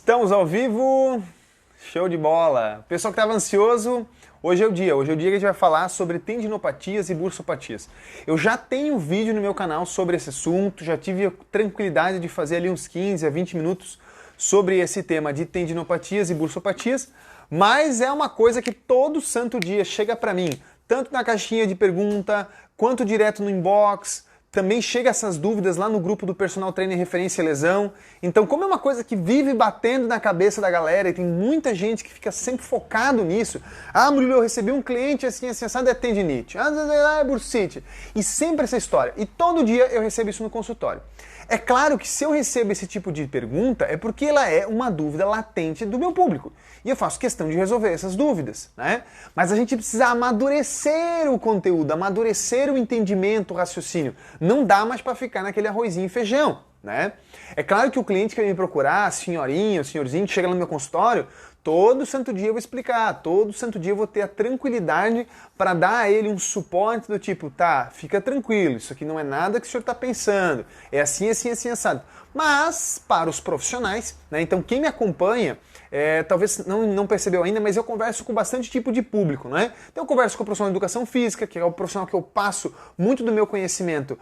Estamos ao vivo, show de bola. Pessoal que estava ansioso, hoje é o dia. Hoje é o dia que a gente vai falar sobre tendinopatias e bursopatias. Eu já tenho um vídeo no meu canal sobre esse assunto, já tive a tranquilidade de fazer ali uns 15 a 20 minutos sobre esse tema de tendinopatias e bursopatias, mas é uma coisa que todo santo dia chega para mim, tanto na caixinha de pergunta, quanto direto no inbox. Também chega essas dúvidas lá no grupo do Personal Trainer Referência Lesão. Então, como é uma coisa que vive batendo na cabeça da galera e tem muita gente que fica sempre focado nisso. Ah, Murilo, eu recebi um cliente assim, assado é tendinite. Ah, é bursite. E sempre essa história. E todo dia eu recebo isso no consultório. É claro que se eu recebo esse tipo de pergunta é porque ela é uma dúvida latente do meu público. E eu faço questão de resolver essas dúvidas, né? Mas a gente precisa amadurecer o conteúdo, amadurecer o entendimento, o raciocínio. Não dá mais para ficar naquele arrozinho e feijão, né? É claro que o cliente que vem me procurar, a senhorinha, o senhorzinho que chega lá no meu consultório, todo santo dia eu vou explicar, todo santo dia eu vou ter a tranquilidade para dar a ele um suporte do tipo, tá, fica tranquilo, isso aqui não é nada que o senhor está pensando, é assim, assim, assim, assado. Mas para os profissionais, né, então quem me acompanha, talvez não percebeu ainda, mas eu converso com bastante tipo de público, né? Então eu converso com o profissional de educação física, que é o profissional que eu passo muito do meu conhecimento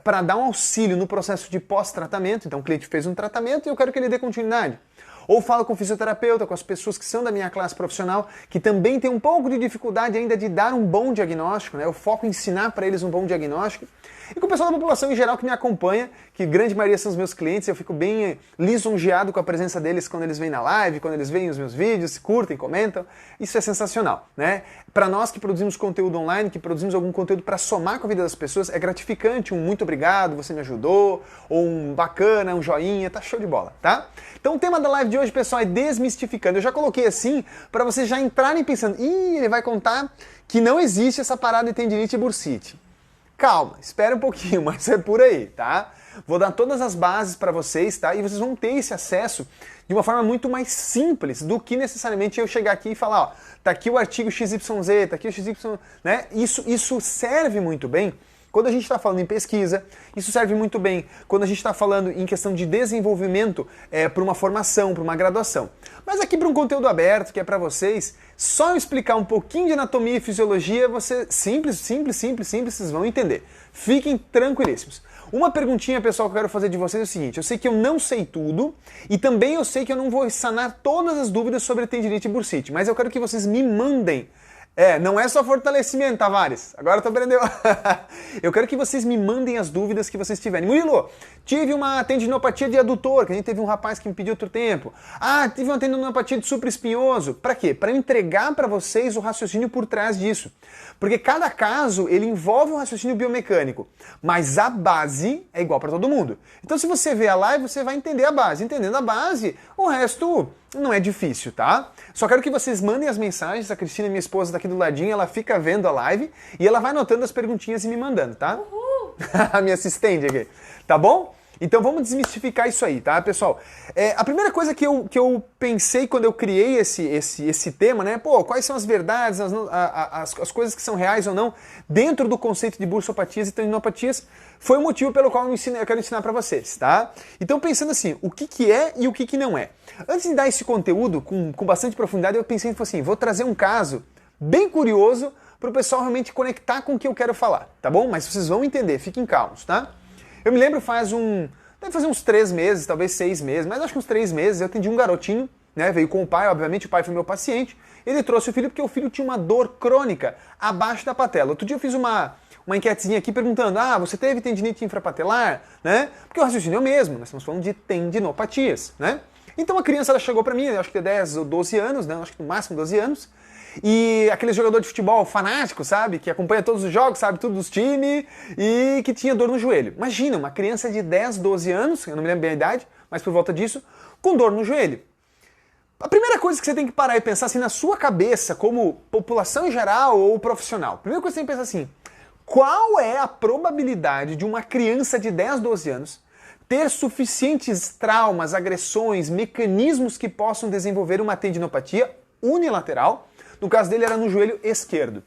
para dar um auxílio no processo de pós-tratamento. Então o cliente fez um tratamento e eu quero que ele dê continuidade. Ou falo com o fisioterapeuta, com as pessoas que são da minha classe profissional, que também tem um pouco de dificuldade ainda de dar um bom diagnóstico, né? Eu foco em ensinar para eles um bom diagnóstico. E com o pessoal da população em geral que me acompanha, que grande maioria são os meus clientes, eu fico bem lisonjeado com a presença deles quando eles vêm na live, quando eles veem os meus vídeos, curtem, comentam. Isso é sensacional, né? Para nós que produzimos conteúdo online, que produzimos algum conteúdo para somar com a vida das pessoas, é gratificante um muito obrigado, você me ajudou, ou um bacana, um joinha, tá show de bola, tá? Então o tema da live de hoje, pessoal, é desmistificando. Eu já coloquei assim para vocês já entrarem pensando, ele vai contar que não existe essa parada de tendinite e bursite. Calma, espera um pouquinho, mas é por aí, tá? Vou dar todas as bases para vocês, tá? E vocês vão ter esse acesso de uma forma muito mais simples do que necessariamente eu chegar aqui e falar, ó, tá aqui o artigo XYZ, tá aqui o XY, né? Isso serve muito bem quando a gente está falando em pesquisa, isso serve muito bem quando a gente está falando em questão de desenvolvimento para uma formação, para uma graduação. Mas aqui para um conteúdo aberto, que é para vocês, só eu explicar um pouquinho de anatomia e fisiologia, simples, vocês vão entender. Fiquem tranquilíssimos. Uma perguntinha, pessoal, que eu quero fazer de vocês é o seguinte, eu sei que eu não sei tudo e também eu sei que eu não vou sanar todas as dúvidas sobre tendinite e bursite, mas eu quero que vocês me mandem. Não é só fortalecimento, Tavares. Agora tu aprendeu. Eu quero que vocês me mandem as dúvidas que vocês tiverem. Murilo, tive uma tendinopatia de adutor, que a gente teve um rapaz que me pediu outro tempo. Ah, tive uma tendinopatia de supraespinhoso. Para quê? Para entregar para vocês o raciocínio por trás disso. Porque cada caso, ele envolve um raciocínio biomecânico. Mas a base é igual para todo mundo. Então se você ver a live, você vai entender a base. Entendendo a base, o resto não é difícil, tá? Só quero que vocês mandem as mensagens. A Cristina, minha esposa, tá aqui do ladinho, ela fica vendo a live e ela vai anotando as perguntinhas e me mandando, tá? Uhul! A minha assistente aqui. Tá bom? Então vamos desmistificar isso aí, tá, pessoal? A primeira coisa que eu pensei quando eu criei esse tema, né? Pô, quais são as verdades, as coisas que são reais ou não dentro do conceito de bursopatias e tendinopatias, foi o motivo pelo qual eu quero ensinar para vocês, tá? Então pensando assim, o que é e o que não é. Antes de dar esse conteúdo com bastante profundidade, eu pensei assim, vou trazer um caso bem curioso para o pessoal realmente conectar com o que eu quero falar, tá bom? Mas vocês vão entender, fiquem calmos, tá? Eu me lembro deve fazer uns 3 meses, talvez 6 meses, mas acho que uns 3 meses, eu atendi um garotinho, né, veio com o pai, obviamente o pai foi meu paciente, ele trouxe o filho porque o filho tinha uma dor crônica abaixo da patela. Outro dia eu fiz uma enquetezinha aqui perguntando, você teve tendinite infrapatelar, né? Porque o raciocínio é o mesmo, nós estamos falando de tendinopatias, né? Então a criança ela chegou para mim, eu acho que tem 10 ou 12 anos, né? Acho que no máximo 12 anos, e aquele jogador de futebol fanático, sabe? Que acompanha todos os jogos, sabe tudo dos times e que tinha dor no joelho. Imagina, uma criança de 10, 12 anos, eu não me lembro bem a idade, mas por volta disso, com dor no joelho. A primeira coisa que você tem que parar e pensar assim na sua cabeça, como população em geral ou profissional, a primeira coisa que você tem que pensar assim, qual é a probabilidade de uma criança de 10, 12 anos ter suficientes traumas, agressões, mecanismos que possam desenvolver uma tendinopatia unilateral? No caso dele era no joelho esquerdo.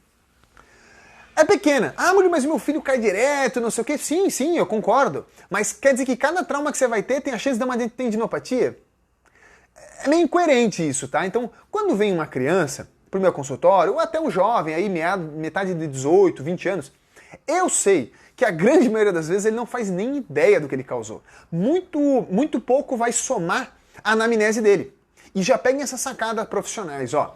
É pequena. Murilo, mas meu filho cai direto, não sei o quê. Sim, eu concordo. Mas quer dizer que cada trauma que você vai ter tem a chance de dar uma tendinopatia? É meio incoerente isso, tá? Então, quando vem uma criança pro meu consultório, ou até um jovem aí, metade de 18, 20 anos, eu sei que a grande maioria das vezes ele não faz nem ideia do que ele causou. Muito pouco vai somar a anamnese dele. E já peguem essa sacada profissionais, ó.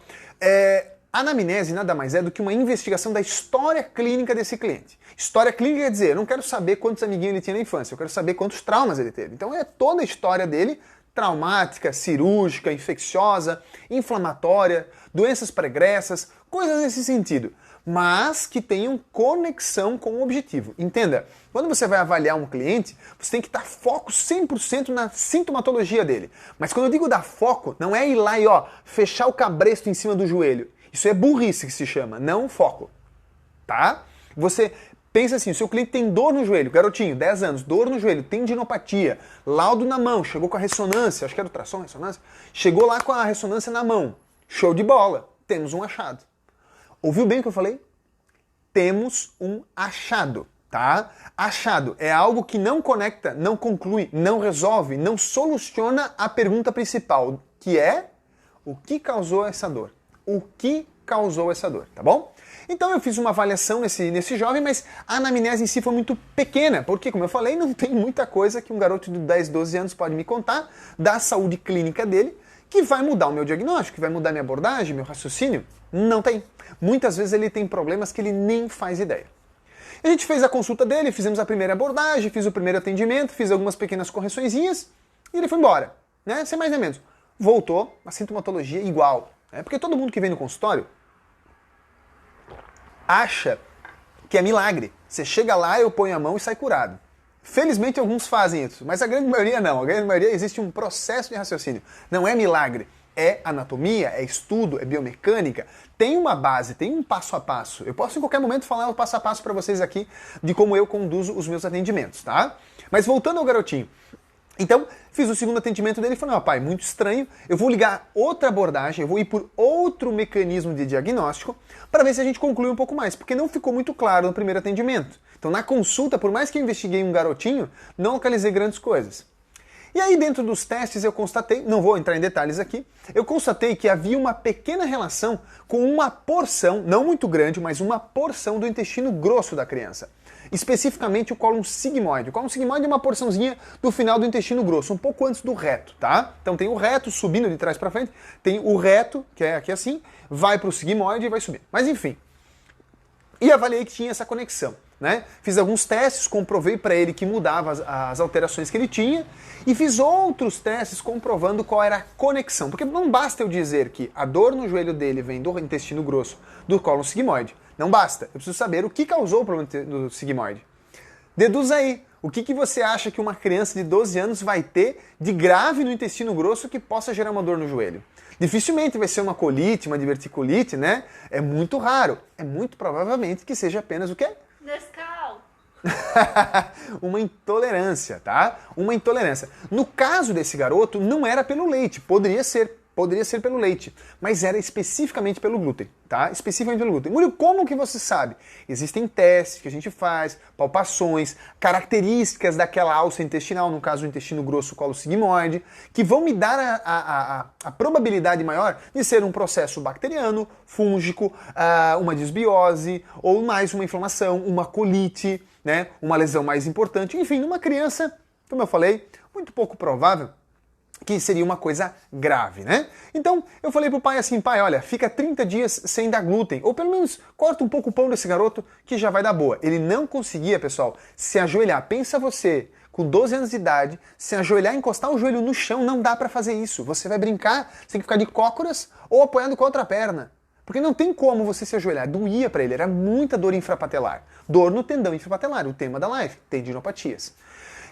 A anamnese nada mais é do que uma investigação da história clínica desse cliente. História clínica quer dizer, eu não quero saber quantos amiguinhos ele tinha na infância, eu quero saber quantos traumas ele teve. Então é toda a história dele, traumática, cirúrgica, infecciosa, inflamatória, doenças pregressas, coisas nesse sentido, mas que tenham conexão com o objetivo. Entenda, quando você vai avaliar um cliente, você tem que dar foco 100% na sintomatologia dele. Mas quando eu digo dar foco, não é ir lá e fechar o cabresto em cima do joelho. Isso é burrice que se chama, não foco. Tá? Você pensa assim, o seu cliente tem dor no joelho, garotinho, 10 anos, dor no joelho, tendinopatia, laudo na mão, chegou com a ressonância, acho que era ultrassom, ressonância, chegou lá com a ressonância na mão. Show de bola, temos um achado. Ouviu bem o que eu falei? Temos um achado, tá? Achado é algo que não conecta, não conclui, não resolve, não soluciona a pergunta principal, que é o que causou essa dor? O que causou essa dor, tá bom? Então eu fiz uma avaliação nesse jovem, mas a anamnese em si foi muito pequena, porque, como eu falei, não tem muita coisa que um garoto de 10, 12 anos pode me contar da saúde clínica dele, que vai mudar o meu diagnóstico, que vai mudar minha abordagem, meu raciocínio. Não tem. Muitas vezes ele tem problemas que ele nem faz ideia. A gente fez a consulta dele, fizemos a primeira abordagem, fiz o primeiro atendimento, fiz algumas pequenas correçõezinhas e ele foi embora, né? Sem mais nem menos. Voltou, a sintomatologia igual. Porque todo mundo que vem no consultório acha que é milagre. Você chega lá, eu ponho a mão e sai curado. Felizmente alguns fazem isso, mas a grande maioria não. A grande maioria existe um processo de raciocínio. Não é milagre. É anatomia, é estudo, é biomecânica. Tem uma base, tem um passo a passo. Eu posso em qualquer momento falar o passo a passo para vocês aqui de como eu conduzo os meus atendimentos, tá? Mas voltando ao garotinho. Então, fiz o segundo atendimento dele e falei, pai, muito estranho, eu vou ligar outra abordagem, eu vou ir por outro mecanismo de diagnóstico para ver se a gente conclui um pouco mais, porque não ficou muito claro no primeiro atendimento. Então, na consulta, por mais que eu investiguei um garotinho, não localizei grandes coisas. E aí, dentro dos testes, eu constatei, não vou entrar em detalhes aqui, eu constatei que havia uma pequena relação com uma porção, não muito grande, mas uma porção do intestino grosso da criança. Especificamente o cólon sigmoide. O cólon sigmoide é uma porçãozinha do final do intestino grosso, um pouco antes do reto, tá? Então tem o reto subindo de trás para frente, tem o reto, que é aqui assim, vai para o sigmoide e vai subir. Mas enfim, e avaliei que tinha essa conexão, né? Fiz alguns testes, comprovei para ele que mudava as alterações que ele tinha e fiz outros testes comprovando qual era a conexão. Porque não basta eu dizer que a dor no joelho dele vem do intestino grosso, do cólon sigmoide. Não basta. Eu preciso saber o que causou o problema do sigmoide. Deduz aí. O que você acha que uma criança de 12 anos vai ter de grave no intestino grosso que possa gerar uma dor no joelho? Dificilmente vai ser uma colite, uma diverticulite, né? É muito raro. É muito provavelmente que seja apenas o quê? Nescau. Uma intolerância, tá? Uma intolerância. No caso desse garoto, não era pelo leite. Poderia ser pelo leite, mas era especificamente pelo glúten, tá? Especificamente pelo glúten. Murilo, como que você sabe? Existem testes que a gente faz, palpações, características daquela alça intestinal, no caso do intestino grosso, colo sigmoide, que vão me dar a probabilidade maior de ser um processo bacteriano, fúngico, uma disbiose, ou mais uma inflamação, uma colite, né? Uma lesão mais importante. Enfim, numa criança, como eu falei, muito pouco provável que seria uma coisa grave, né? Então, eu falei pro pai assim, pai, olha, fica 30 dias sem dar glúten, ou pelo menos corta um pouco o pão desse garoto que já vai dar boa. Ele não conseguia, pessoal, se ajoelhar. Pensa você, com 12 anos de idade, se ajoelhar e encostar o joelho no chão, não dá pra fazer isso. Você vai brincar, você tem que ficar de cócoras ou apoiado com a outra perna. Porque não tem como você se ajoelhar. Doía pra ele, era muita dor infrapatelar. Dor no tendão infrapatelar, o tema da live, tendinopatias.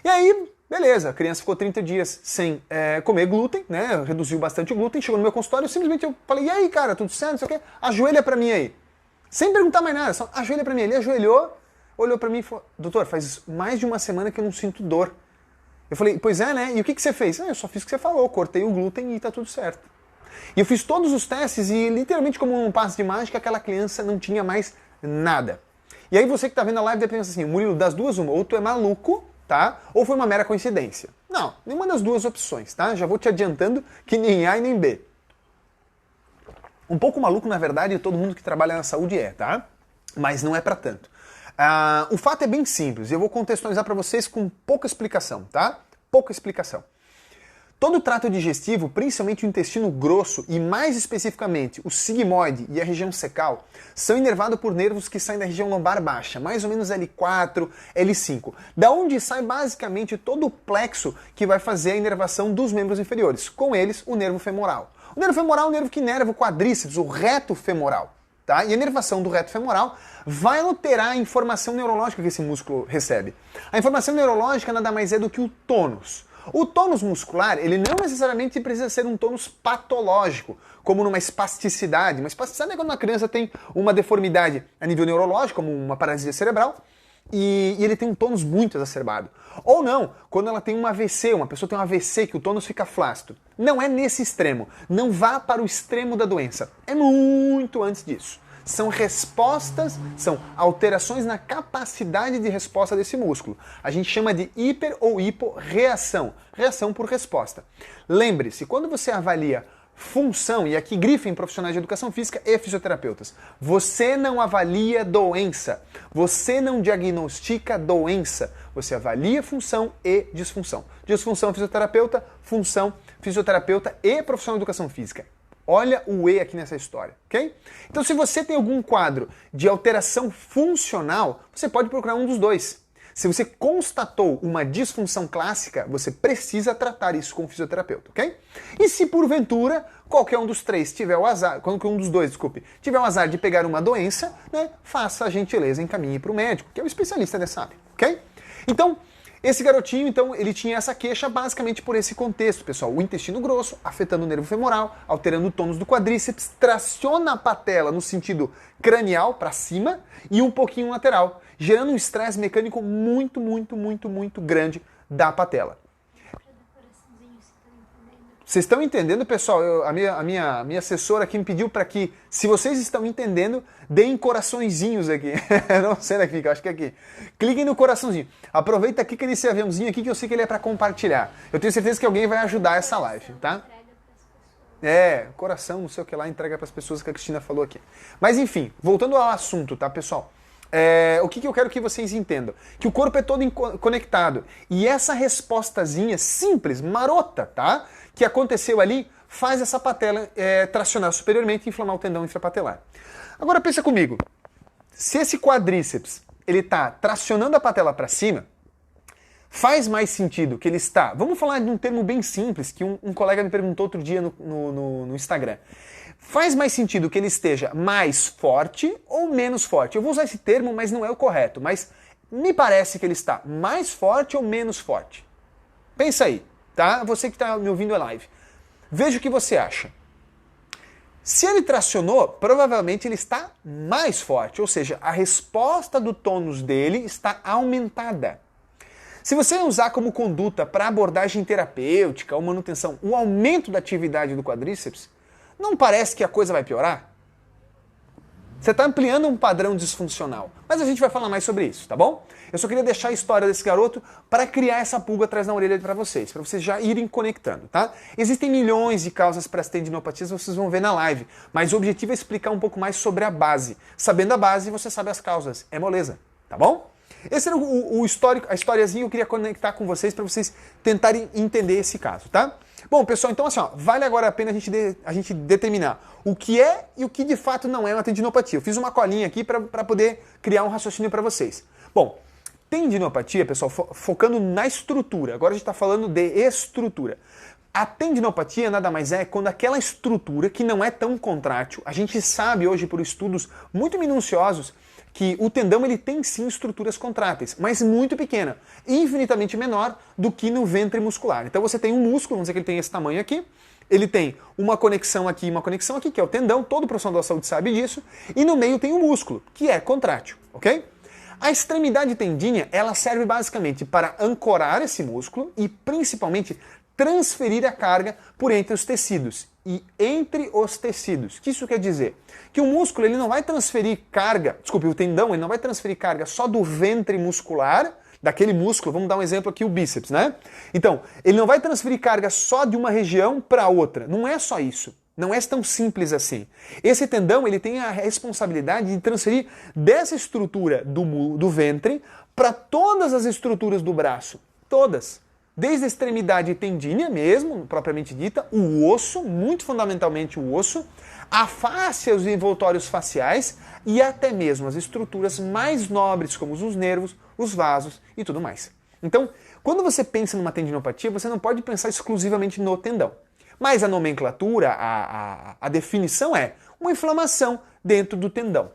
E aí, beleza, a criança ficou 30 dias sem comer glúten, né? Reduziu bastante o glúten, chegou no meu consultório, simplesmente eu falei, e aí, cara, tudo certo, não sei o quê? Ajoelha pra mim aí. Sem perguntar mais nada, só ajoelha pra mim. Ele ajoelhou, olhou pra mim e falou, doutor, faz mais de uma semana que eu não sinto dor. Eu falei, pois é, né? E o que você fez? Eu só fiz o que você falou, cortei o glúten e tá tudo certo. E eu fiz todos os testes e, literalmente, como um passe de mágica, aquela criança não tinha mais nada. E aí você que tá vendo a live deve pensar assim, Murilo, das duas uma, ou tu é maluco, tá? Ou foi uma mera coincidência. Não, nenhuma das duas opções, tá? Já vou te adiantando que nem A e nem B. Um pouco maluco, na verdade, todo mundo que trabalha na saúde tá? Mas não é para tanto. O fato é bem simples, e eu vou contextualizar para vocês com pouca explicação, tá? Pouca explicação. Todo o trato digestivo, principalmente o intestino grosso e mais especificamente o sigmoide e a região cecal, são inervados por nervos que saem da região lombar baixa, mais ou menos L4, L5, da onde sai basicamente todo o plexo que vai fazer a inervação dos membros inferiores, com eles o nervo femoral. O nervo femoral é o nervo que inerva o quadríceps, o reto femoral. Tá? E a inervação do reto femoral vai alterar a informação neurológica que esse músculo recebe. A informação neurológica nada mais é do que o tônus. O tônus muscular, ele não necessariamente precisa ser um tônus patológico, como numa espasticidade. Uma espasticidade é quando uma criança tem uma deformidade a nível neurológico, como uma paralisia cerebral, e ele tem um tônus muito exacerbado. Ou não, quando ela tem um AVC, uma pessoa tem um AVC que o tônus fica flácido. Não é nesse extremo. Não vá para o extremo da doença. É muito antes disso. São respostas, são alterações na capacidade de resposta desse músculo. A gente chama de hiper ou hiporreação. Reação por resposta. Lembre-se, quando você avalia função, e aqui grifem profissionais de educação física e fisioterapeutas, você não avalia doença, você não diagnostica doença, você avalia função e disfunção. Disfunção fisioterapeuta, função fisioterapeuta e profissional de educação física. Olha o E aqui nessa história, ok? Então se você tem algum quadro de alteração funcional, você pode procurar um dos dois. Se você constatou uma disfunção clássica, você precisa tratar isso com o fisioterapeuta, ok? E se porventura qualquer um dos três tiver o azar, qualquer um dos dois, desculpe, tiver o azar de pegar uma doença, né, faça a gentileza, encaminhe para o médico, que é o especialista dessa área, ok? Então, esse garotinho, então, ele tinha essa queixa basicamente por esse contexto, pessoal. O intestino grosso afetando o nervo femoral, alterando o tônus do quadríceps, traciona a patela no sentido cranial para cima e um pouquinho lateral, gerando um estresse mecânico muito grande da patela. Vocês estão entendendo, pessoal? A minha assessora aqui me pediu para que, se vocês estão entendendo, deem coraçõezinhos aqui. Não sei onde fica, acho que é aqui. Cliquem no coraçãozinho. Aproveita, clica nesse aviãozinho aqui que eu sei que ele é para compartilhar. Eu tenho certeza que alguém vai ajudar essa live, tá? Coração, não sei o que lá, entrega para as pessoas que a Cristina falou aqui. Mas enfim, voltando ao assunto, tá, pessoal? O que eu quero que vocês entendam? Que o corpo é todo conectado. E essa respostazinha simples, marota, tá? Que aconteceu ali, faz essa patela tracionar superiormente e inflamar o tendão infrapatelar. Agora pensa comigo, se esse quadríceps ele está tracionando a patela para cima, faz mais sentido que ele está... Vamos falar de um termo bem simples, que um colega me perguntou outro dia no Instagram. Faz mais sentido que ele esteja mais forte ou menos forte? Eu vou usar esse termo, mas não é o correto. Mas me parece que ele está mais forte ou menos forte. Pensa aí, tá? Você que está me ouvindo a live. Veja o que você acha. Se ele tracionou, provavelmente ele está mais forte. Ou seja, a resposta do tônus dele está aumentada. Se você usar como conduta para abordagem terapêutica ou manutenção o aumento da atividade do quadríceps, não parece que a coisa vai piorar? Você está ampliando um padrão disfuncional. Mas a gente vai falar mais sobre isso, tá bom? Eu só queria deixar a história desse garoto para criar essa pulga atrás na orelha para vocês já irem conectando, tá? Existem milhões de causas para as tendinopatias, vocês vão ver na live. Mas o objetivo é explicar um pouco mais sobre a base. Sabendo a base, você sabe as causas. É moleza, tá bom? Esse era o histórico, a historiazinha que eu queria conectar com vocês para vocês tentarem entender esse caso, tá? Bom, pessoal, então assim, ó, vale agora a pena a gente determinar o que é e o que de fato não é uma tendinopatia. Eu fiz uma colinha aqui para poder criar um raciocínio para vocês. Bom, tendinopatia, pessoal, focando na estrutura. Agora a gente está falando de estrutura. A tendinopatia nada mais é quando aquela estrutura que não é tão contrátil, a gente sabe hoje por estudos muito minuciosos que o tendão ele tem sim estruturas contráteis, mas muito pequena, infinitamente menor do que no ventre muscular. Então você tem um músculo, vamos dizer que ele tem esse tamanho aqui, ele tem uma conexão aqui e uma conexão aqui, que é o tendão, todo profissional da saúde sabe disso, e no meio tem um músculo, que é contrátil, ok? A extremidade tendínea, ela serve basicamente para ancorar esse músculo e principalmente transferir a carga por entre os tecidos. E entre os tecidos. O que isso quer dizer? Que o músculo ele não vai transferir carga, desculpe, o tendão ele não vai transferir carga só do ventre muscular, daquele músculo, vamos dar um exemplo aqui, o bíceps, né? Então, ele não vai transferir carga só de uma região para outra. Não é só isso. Não é tão simples assim. Esse tendão ele tem a responsabilidade de transferir dessa estrutura do ventre para todas as estruturas do braço. Todas. Desde a extremidade tendínea mesmo, propriamente dita, o osso, muito fundamentalmente o osso, a face, os envoltórios faciais e até mesmo as estruturas mais nobres, como os nervos, os vasos e tudo mais. Então, quando você pensa numa tendinopatia, você não pode pensar exclusivamente no tendão. Mas a nomenclatura, a definição é uma inflamação dentro do tendão.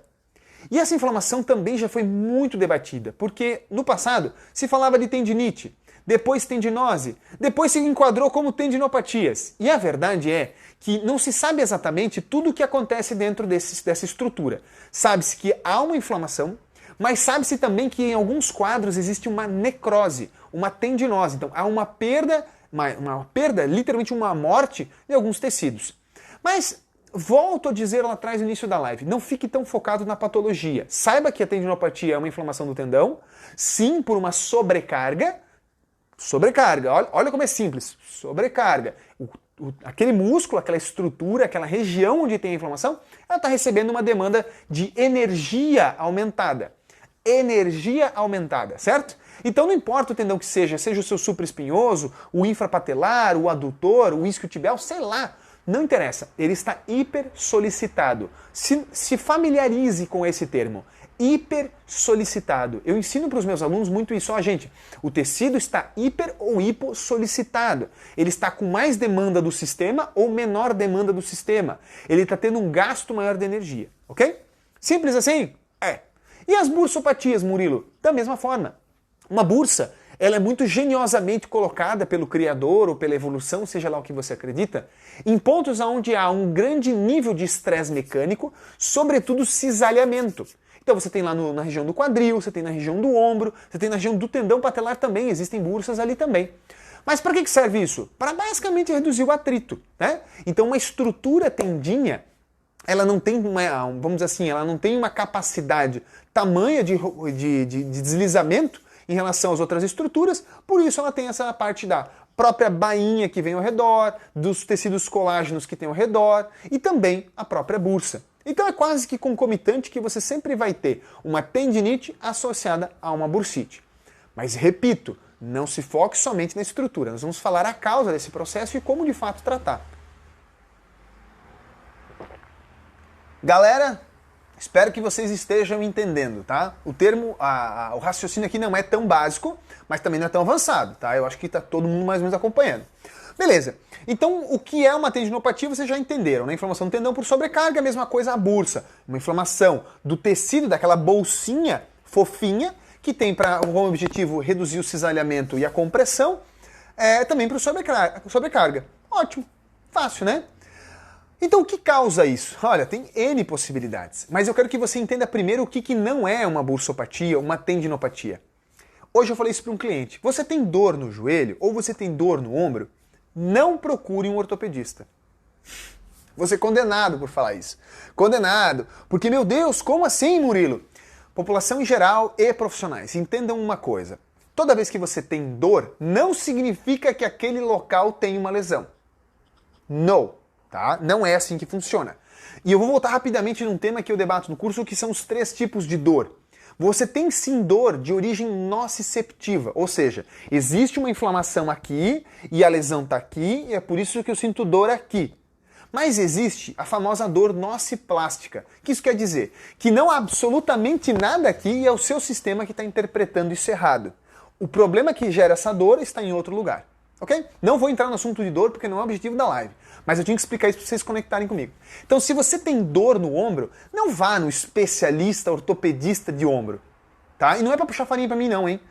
E essa inflamação também já foi muito debatida, porque no passado se falava de tendinite, depois tendinose, depois se enquadrou como tendinopatias. E a verdade é que não se sabe exatamente tudo o que acontece dentro dessa estrutura. Sabe-se que há uma inflamação, mas sabe-se também que em alguns quadros existe uma necrose, uma tendinose. Então há uma perda, literalmente uma morte de alguns tecidos. Mas volto a dizer lá atrás no início da live, não fique tão focado na patologia. Saiba que a tendinopatia é uma inflamação do tendão, sim, por uma sobrecarga. Sobrecarga, olha como é simples. Sobrecarga. Aquele músculo, aquela estrutura, aquela região onde tem a inflamação, ela está recebendo uma demanda de energia aumentada. Energia aumentada, certo? Então não importa o tendão que seja o seu supraespinhoso, o infrapatelar, o adutor, o isquiotibial, sei lá. Não interessa, ele está hiper solicitado. Se familiarize com esse termo. Hiper solicitado. Eu ensino para os meus alunos muito isso. Ó, gente, o tecido está hiper ou hipo solicitado. Ele está com mais demanda do sistema ou menor demanda do sistema. Ele está tendo um gasto maior de energia, ok? Simples assim? É. E as bursopatias, Murilo? Da mesma forma. Uma bursa, ela é muito geniosamente colocada pelo Criador ou pela evolução, seja lá o que você acredita, em pontos onde há um grande nível de estresse mecânico, sobretudo cisalhamento. Então você tem lá na região do quadril, você tem na região do ombro, você tem na região do tendão patelar também, existem bursas ali também. Mas para que serve isso? Para basicamente reduzir o atrito, né? Então uma estrutura tendínea, ela não tem vamos dizer assim, ela não tem uma capacidade tamanha de deslizamento em relação às outras estruturas, por isso ela tem essa parte da própria bainha que vem ao redor, dos tecidos colágenos que tem ao redor e também a própria bursa. Então é quase que concomitante que você sempre vai ter uma tendinite associada a uma bursite. Mas repito, não se foque somente na estrutura, nós vamos falar a causa desse processo e como de fato tratar. Galera, espero que vocês estejam entendendo, tá? O termo, o raciocínio aqui não é tão básico, mas também não é tão avançado, tá? Eu acho que tá todo mundo mais ou menos acompanhando. Beleza. Então, o que é uma tendinopatia vocês já entenderam, né? Inflamação do tendão por sobrecarga, a mesma coisa a bursa. Uma inflamação do tecido, daquela bolsinha fofinha, que tem como objetivo reduzir o cisalhamento e a compressão, também para sobrecarga. Ótimo. Fácil, né? Então, o que causa isso? Olha, tem N possibilidades. Mas eu quero que você entenda primeiro o que não é uma bursopatia, uma tendinopatia. Hoje eu falei isso para um cliente. Você tem dor no joelho ou você tem dor no ombro? Não procure um ortopedista. Você é condenado por falar isso. Condenado. Porque, meu Deus, como assim, Murilo? População em geral e profissionais, entendam uma coisa. Toda vez que você tem dor, não significa que aquele local tem uma lesão. Não. Tá? Não é assim que funciona. E eu vou voltar rapidamente num tema que eu debato no curso, que são os 3 tipos de dor. Você tem sim dor de origem nociceptiva, ou seja, existe uma inflamação aqui e a lesão está aqui e é por isso que eu sinto dor aqui. Mas existe a famosa dor nociplástica. O que isso quer dizer? Que não há absolutamente nada aqui e é o seu sistema que está interpretando isso errado. O problema que gera essa dor está em outro lugar. Ok? Não vou entrar no assunto de dor porque não é o objetivo da live, mas eu tinha que explicar isso para vocês conectarem comigo. Então, se você tem dor no ombro, não vá no especialista ortopedista de ombro, tá? E não é para puxar farinha para mim não, hein?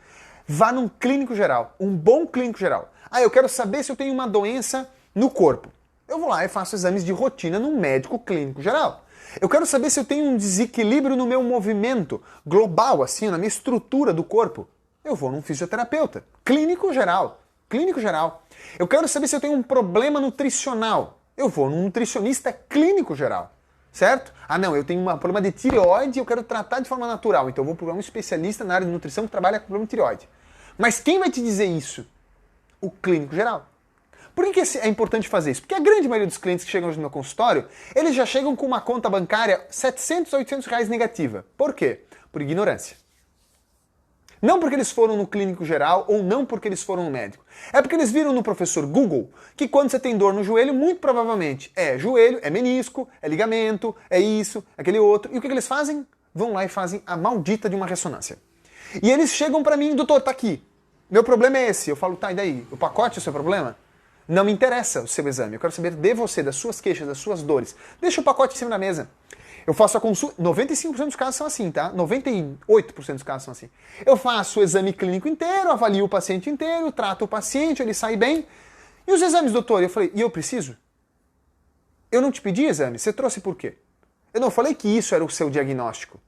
Vá num clínico geral, um bom clínico geral. Ah, eu quero saber se eu tenho uma doença no corpo. Eu vou lá e faço exames de rotina num médico clínico geral. Eu quero saber se eu tenho um desequilíbrio no meu movimento global, assim, na minha estrutura do corpo. Eu vou num fisioterapeuta, clínico geral. Clínico geral. Eu quero saber se eu tenho um problema nutricional. Eu vou num nutricionista clínico geral. Certo? Ah não, eu tenho um problema de tireoide e eu quero tratar de forma natural. Então eu vou procurar um especialista na área de nutrição que trabalha com problema de tireoide. Mas quem vai te dizer isso? O clínico geral. Por que é importante fazer isso? Porque a grande maioria dos clientes que chegam hoje no meu consultório, eles já chegam com uma conta bancária 700, 800 reais negativa. Por quê? Por ignorância. Não porque eles foram no clínico geral ou não porque eles foram no médico. É porque eles viram no professor Google que quando você tem dor no joelho, muito provavelmente é joelho, é menisco, é ligamento, é isso, é aquele outro. E o que eles fazem? Vão lá e fazem a maldita de uma ressonância. E eles chegam pra mim, doutor, tá aqui. Meu problema é esse. Eu falo, tá, e daí? O pacote é o seu problema? Não me interessa o seu exame. Eu quero saber de você, das suas queixas, das suas dores. Deixa o pacote em cima da mesa. Eu faço a consulta. 95% dos casos são assim, tá? 98% dos casos são assim. Eu faço o exame clínico inteiro, avalio o paciente inteiro, trato o paciente, ele sai bem. E os exames, doutor? Eu falei, e eu preciso? Eu não te pedi exame. Você trouxe por quê? Eu não falei que isso era o seu diagnóstico.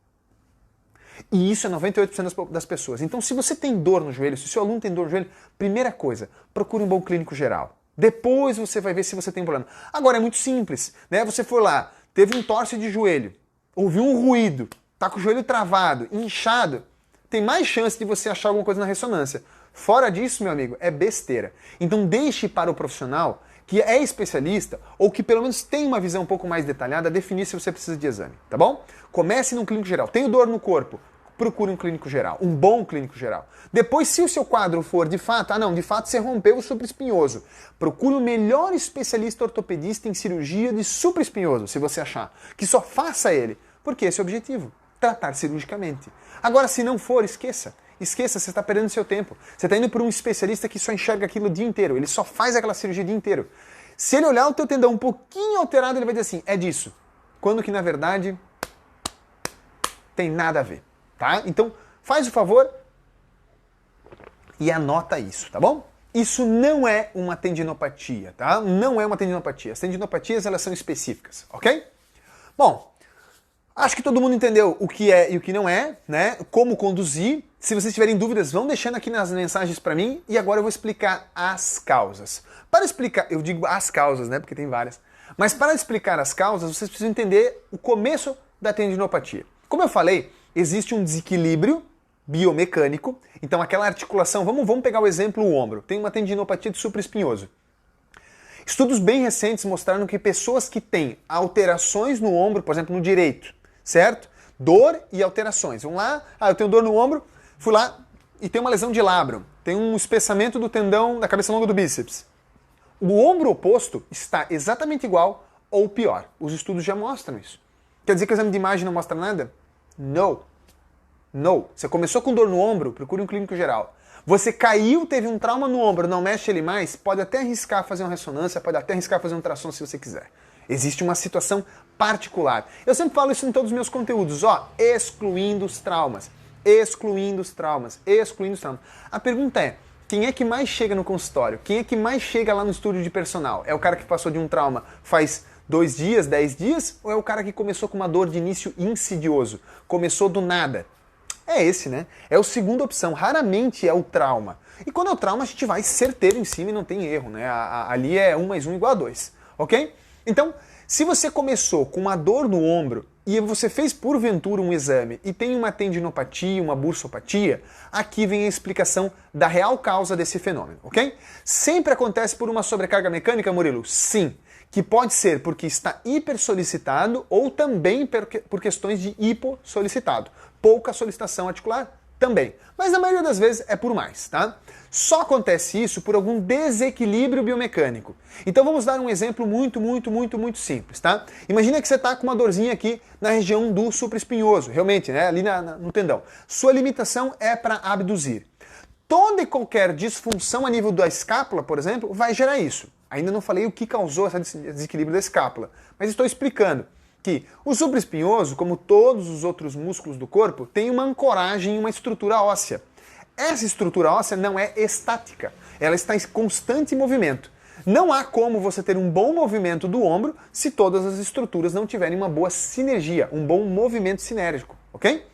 E isso é 98% das pessoas. Então, se você tem dor no joelho, se o seu aluno tem dor no joelho, primeira coisa, procure um bom clínico geral. Depois você vai ver se você tem problema. Agora, é muito simples, né? Você foi lá, teve um torce de joelho, ouviu um ruído, tá com o joelho travado, inchado, tem mais chance de você achar alguma coisa na ressonância. Fora disso, meu amigo, é besteira. Então deixe para o profissional que é especialista ou que pelo menos tem uma visão um pouco mais detalhada definir se você precisa de exame, tá bom? Comece num clínico geral. Tenho dor no corpo? Procure um clínico geral, um bom clínico geral. Depois, se o seu quadro for de fato, de fato você rompeu o supraespinhoso, procure o melhor especialista ortopedista em cirurgia de supraespinhoso, se você achar, que só faça ele, porque esse é o objetivo, tratar cirurgicamente. Agora, se não for, esqueça. Esqueça, você está perdendo seu tempo. Você está indo para um especialista que só enxerga aquilo o dia inteiro, ele só faz aquela cirurgia o dia inteiro. Se ele olhar o teu tendão um pouquinho alterado, ele vai dizer assim, é disso. Quando que, na verdade, tem nada a ver. Tá? Então, faz o favor e anota isso, tá bom? Isso não é uma tendinopatia, tá? Não é uma tendinopatia. As tendinopatias, elas são específicas, ok? Bom, acho que todo mundo entendeu o que é e o que não é, né? Como conduzir. Se vocês tiverem dúvidas, vão deixando aqui nas mensagens para mim e agora eu vou explicar as causas. Para explicar, eu digo as causas, né? Porque tem várias. Mas para explicar as causas, vocês precisam entender o começo da tendinopatia. Como eu falei, existe um desequilíbrio biomecânico. Então aquela articulação, vamos pegar o exemplo o ombro. Tem uma tendinopatia de supraespinhoso. Estudos bem recentes mostraram que pessoas que têm alterações no ombro, por exemplo, no direito, certo? Dor e alterações. Vamos lá, eu tenho dor no ombro, fui lá e tem uma lesão de labrum. Tem um espessamento do tendão da cabeça longa do bíceps. O ombro oposto está exatamente igual ou pior. Os estudos já mostram isso. Quer dizer que o exame de imagem não mostra nada? Não. Não. Você começou com dor no ombro, procure um clínico geral. Você caiu, teve um trauma no ombro, não mexe ele mais, pode até arriscar fazer uma ressonância, pode até arriscar fazer um ultrassom se você quiser. Existe uma situação particular. Eu sempre falo isso em todos os meus conteúdos, excluindo os traumas. Excluindo os traumas. Excluindo os traumas. A pergunta é, quem é que mais chega no consultório? Quem é que mais chega lá no estúdio de personal? É o cara que passou de um trauma faz 2 dias, 10 dias? Ou é o cara que começou com uma dor de início insidioso? Começou do nada? É esse, né? É a segunda opção. Raramente é o trauma. E quando é o trauma, a gente vai certeiro em cima e não tem erro, né? Ali é 1 mais 1 igual a 2, ok? Então, se você começou com uma dor no ombro e você fez porventura um exame e tem uma tendinopatia, uma bursopatia, aqui vem a explicação da real causa desse fenômeno, ok? Sempre acontece por uma sobrecarga mecânica, Murilo? Sim. Que pode ser porque está hipersolicitado ou também por questões de hipossolicitado. Pouca solicitação articular também. Mas na maioria das vezes é por mais, tá? Só acontece isso por algum desequilíbrio biomecânico. Então vamos dar um exemplo muito simples, tá? Imagina que você está com uma dorzinha aqui na região do supraespinhoso, realmente, né? Ali no tendão. Sua limitação é para abduzir. Toda e qualquer disfunção a nível da escápula, por exemplo, vai gerar isso. Ainda não falei o que causou esse desequilíbrio da escápula, mas estou explicando que o supraespinhoso, como todos os outros músculos do corpo, tem uma ancoragem em uma estrutura óssea. Essa estrutura óssea não é estática, ela está em constante movimento. Não há como você ter um bom movimento do ombro se todas as estruturas não tiverem uma boa sinergia, um bom movimento sinérgico, ok?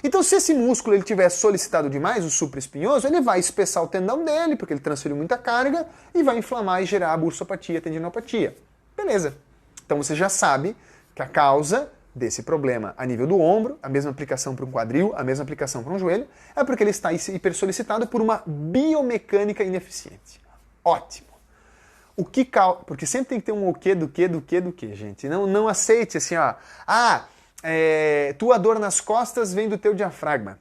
Então, se esse músculo ele tiver solicitado demais, o supraespinhoso, ele vai espessar o tendão dele, porque ele transferiu muita carga, e vai inflamar e gerar a bursopatia, a tendinopatia. Beleza. Então você já sabe que a causa desse problema a nível do ombro, a mesma aplicação para um quadril, a mesma aplicação para um joelho, é porque ele está hipersolicitado por uma biomecânica ineficiente. Ótimo. Porque sempre tem que ter um o quê, do quê, gente. Não aceite assim, ó. Tua dor nas costas vem do teu diafragma.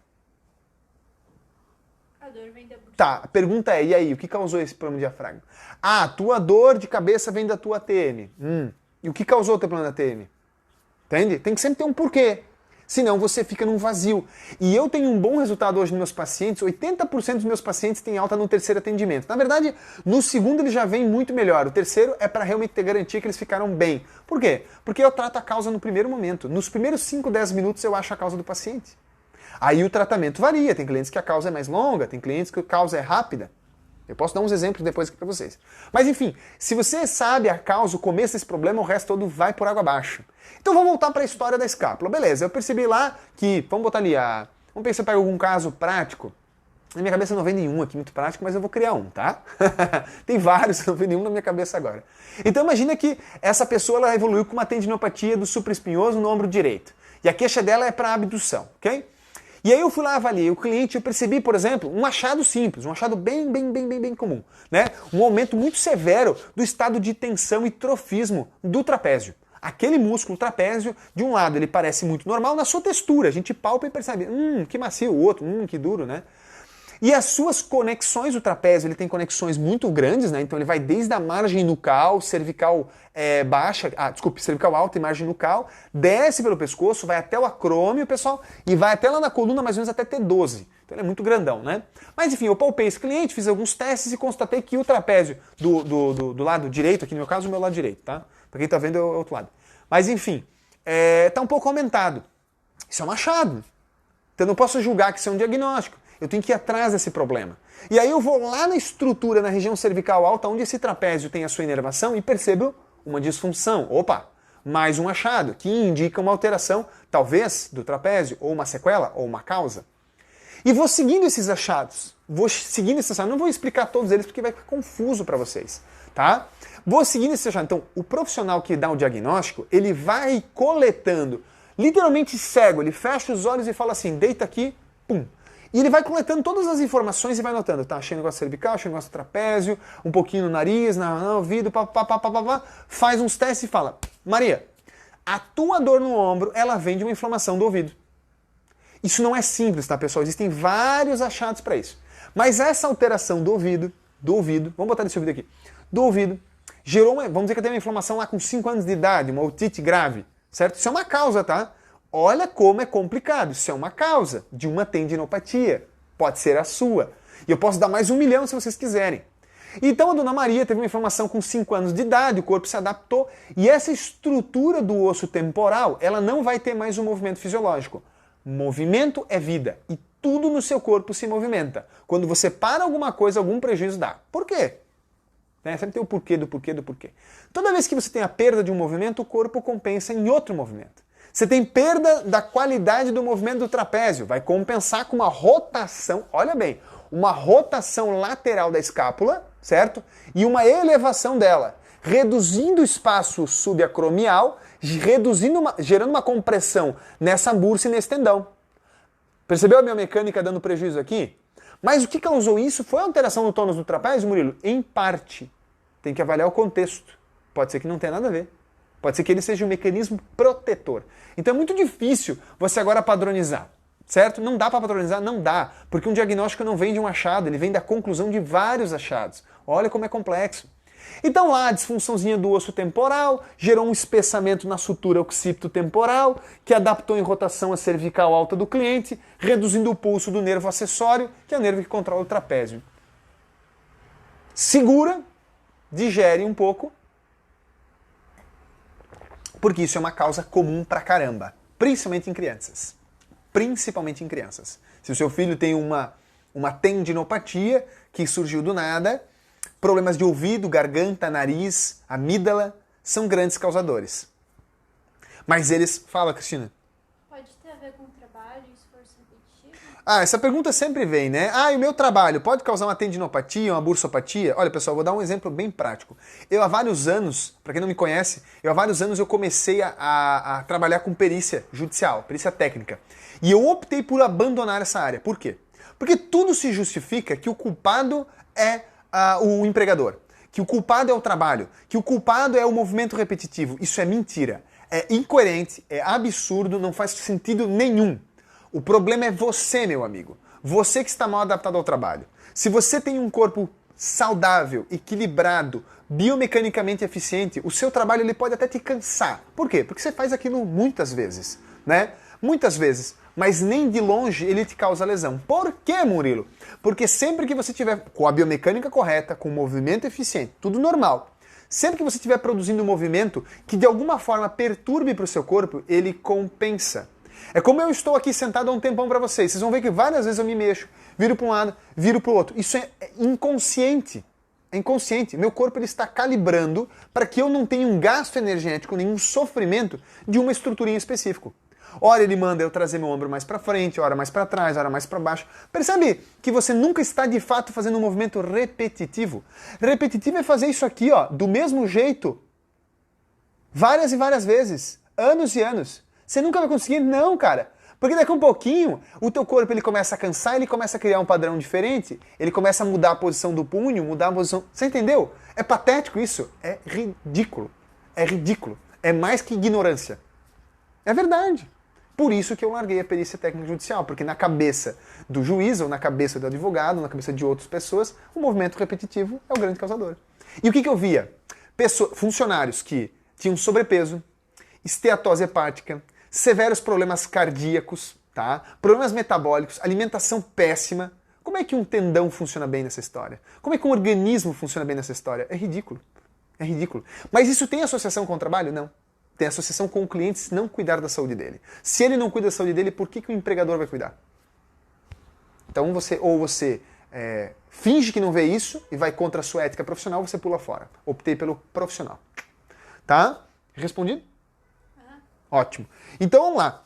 A dor vem da bochecha. Tá, a pergunta é, e aí, o que causou esse problema de diafragma? Tua dor de cabeça vem da tua TM. E o que causou o teu problema da TM? Entende? Tem que sempre ter um porquê. Senão você fica num vazio. E eu tenho um bom resultado hoje nos meus pacientes, 80% dos meus pacientes têm alta no terceiro atendimento. Na verdade, no segundo ele já vem muito melhor. O terceiro é para realmente ter garantia que eles ficaram bem. Por quê? Porque eu trato a causa no primeiro momento. Nos primeiros 5, 10 minutos eu acho a causa do paciente. Aí o tratamento varia. Tem clientes que a causa é mais longa, tem clientes que a causa é rápida. Eu posso dar uns exemplos depois aqui para vocês. Mas enfim, se você sabe a causa, o começo desse problema, o resto todo vai por água abaixo. Então vamos voltar para a história da escápula. Beleza, eu percebi lá que, vamos botar ali, vamos pensar para algum caso prático. Na minha cabeça não vem nenhum aqui muito prático, mas eu vou criar um, tá? Tem vários, não vem nenhum na minha cabeça agora. Então imagina que essa pessoa ela evoluiu com uma tendinopatia do supraespinhoso no ombro direito. E a queixa dela é para abdução, ok? E aí eu fui lá, avaliei o cliente, eu percebi, por exemplo, um achado simples, um achado bem comum, né? Um aumento muito severo do estado de tensão e trofismo do trapézio. Aquele músculo trapézio, de um lado ele parece muito normal na sua textura, a gente palpa e percebe, que macio, o outro, que duro, né? E as suas conexões, o trapézio, ele tem conexões muito grandes, né? Então ele vai desde a margem nucal, cervical cervical alta e margem nucal, desce pelo pescoço, vai até o acrômio, pessoal, e vai até lá na coluna, mais ou menos até T12. Então ele é muito grandão, né? Mas enfim, eu palpei esse cliente, fiz alguns testes e constatei que o trapézio do lado direito, aqui no meu caso, o meu lado direito, tá? Pra quem tá vendo é o outro lado. Mas enfim, tá um pouco aumentado. Isso é um achado. Então eu não posso julgar que isso é um diagnóstico. Eu tenho que ir atrás desse problema. E aí eu vou lá na estrutura, na região cervical alta, onde esse trapézio tem a sua inervação e percebo uma disfunção. Opa, mais um achado, que indica uma alteração, talvez, do trapézio, ou uma sequela, ou uma causa. E vou seguindo esses achados. Não vou explicar todos eles porque vai ficar confuso para vocês, tá? Vou seguindo esse achado. Então, o profissional que dá o diagnóstico, ele vai coletando, literalmente cego, ele fecha os olhos e fala assim, deita aqui, pum. E ele vai coletando todas as informações e vai notando, tá, achei negócio cervical, achei negócio trapézio, um pouquinho no nariz, no ouvido, faz uns testes e fala, Maria, a tua dor no ombro, ela vem de uma inflamação do ouvido. Isso não é simples, tá, pessoal? Existem vários achados para isso. Mas essa alteração do ouvido, vamos botar nesse ouvido aqui, do ouvido, gerou vamos dizer que tem uma inflamação lá com 5 anos de idade, uma otite grave, certo? Isso é uma causa, tá? Olha como é complicado. Isso é uma causa de uma tendinopatia. Pode ser a sua. E eu posso dar mais 1 milhão se vocês quiserem. Então a dona Maria teve uma inflamação com 5 anos de idade, o corpo se adaptou, e essa estrutura do osso temporal, ela não vai ter mais um movimento fisiológico. Movimento é vida. E tudo no seu corpo se movimenta. Quando você para alguma coisa, algum prejuízo dá. Por quê? Sempre tem o porquê do porquê do porquê. Toda vez que você tem a perda de um movimento, o corpo compensa em outro movimento. Você tem perda da qualidade do movimento do trapézio, vai compensar com uma rotação, olha bem, uma rotação lateral da escápula, certo? E uma elevação dela, reduzindo o espaço subacromial, gerando uma compressão nessa bursa e nesse tendão. Percebeu a biomecânica dando prejuízo aqui? Mas o que causou isso foi a alteração no tônus do trapézio, Murilo? Em parte. Tem que avaliar o contexto. Pode ser que não tenha nada a ver. Pode ser que ele seja um mecanismo protetor. Então é muito difícil você agora padronizar, certo? Não dá para padronizar? Não dá, porque um diagnóstico não vem de um achado, ele vem da conclusão de vários achados. Olha como é complexo. Então lá a disfunçãozinha do osso temporal gerou um espessamento na sutura occipito-temporal, que adaptou em rotação a cervical alta do cliente, reduzindo o pulso do nervo acessório, que é o nervo que controla o trapézio. Segura, digere um pouco, porque isso é uma causa comum pra caramba, principalmente em crianças. Principalmente em crianças. Se o seu filho tem uma tendinopatia que surgiu do nada, problemas de ouvido, garganta, nariz, amígdala, são grandes causadores. Mas eles... Fala, Cristina. Pode ter a ver com trabalho e esforço repetitivo? Ah, essa pergunta sempre vem, né? Ah, e o meu trabalho pode causar uma tendinopatia, uma bursopatia? Olha, pessoal, vou dar um exemplo bem prático. Eu há vários anos, para quem não me conhece, eu comecei a trabalhar com perícia judicial, perícia técnica. E eu optei por abandonar essa área. Por quê? Porque tudo se justifica que o culpado é o empregador, que o culpado é o trabalho, que o culpado é o movimento repetitivo. Isso é mentira. É incoerente, é absurdo, não faz sentido nenhum. O problema é você, meu amigo. Você que está mal adaptado ao trabalho. Se você tem um corpo saudável, equilibrado, biomecanicamente eficiente, o seu trabalho ele pode até te cansar. Por quê? Porque você faz aquilo muitas vezes, né? Muitas vezes. Mas nem de longe ele te causa lesão. Por quê, Murilo? Porque sempre que você tiver com a biomecânica correta, com o movimento eficiente, tudo normal, sempre que você estiver produzindo um movimento que de alguma forma perturbe para o seu corpo, ele compensa. É como eu estou aqui sentado há um tempão para vocês. Vocês vão ver que várias vezes eu me mexo, viro para um lado, viro para o outro. Isso é inconsciente. É inconsciente. Meu corpo ele está calibrando para que eu não tenha um gasto energético, nenhum sofrimento de uma estruturinha específica. Ora ele manda eu trazer meu ombro mais para frente, ora mais para trás, ora mais para baixo. Percebe que você nunca está de fato fazendo um movimento repetitivo? Repetitivo é fazer isso aqui, ó, do mesmo jeito, várias e várias vezes, anos e anos. Você nunca vai conseguir, não, cara. Porque daqui a um pouquinho, o teu corpo ele começa a cansar, ele começa a criar um padrão diferente, ele começa a mudar a posição do punho, mudar a posição... Você entendeu? É patético isso. É ridículo. É ridículo. É mais que ignorância. É verdade. Por isso que eu larguei a perícia técnica judicial, porque na cabeça do juiz, ou na cabeça do advogado, na cabeça de outras pessoas, o movimento repetitivo é o grande causador. E o que eu via? Funcionários que tinham sobrepeso, esteatose hepática, severos problemas cardíacos, tá? Problemas metabólicos, alimentação péssima. Como é que um tendão funciona bem nessa história? Como é que um organismo funciona bem nessa história? É ridículo. É ridículo. Mas isso tem associação com o trabalho? Não. Tem associação com o cliente se não cuidar da saúde dele. Se ele não cuida da saúde dele, por que o empregador vai cuidar? Então você finge que não vê isso e vai contra a sua ética profissional, você pula fora. Optei pelo profissional. Tá? Respondido? Ótimo. Então vamos lá.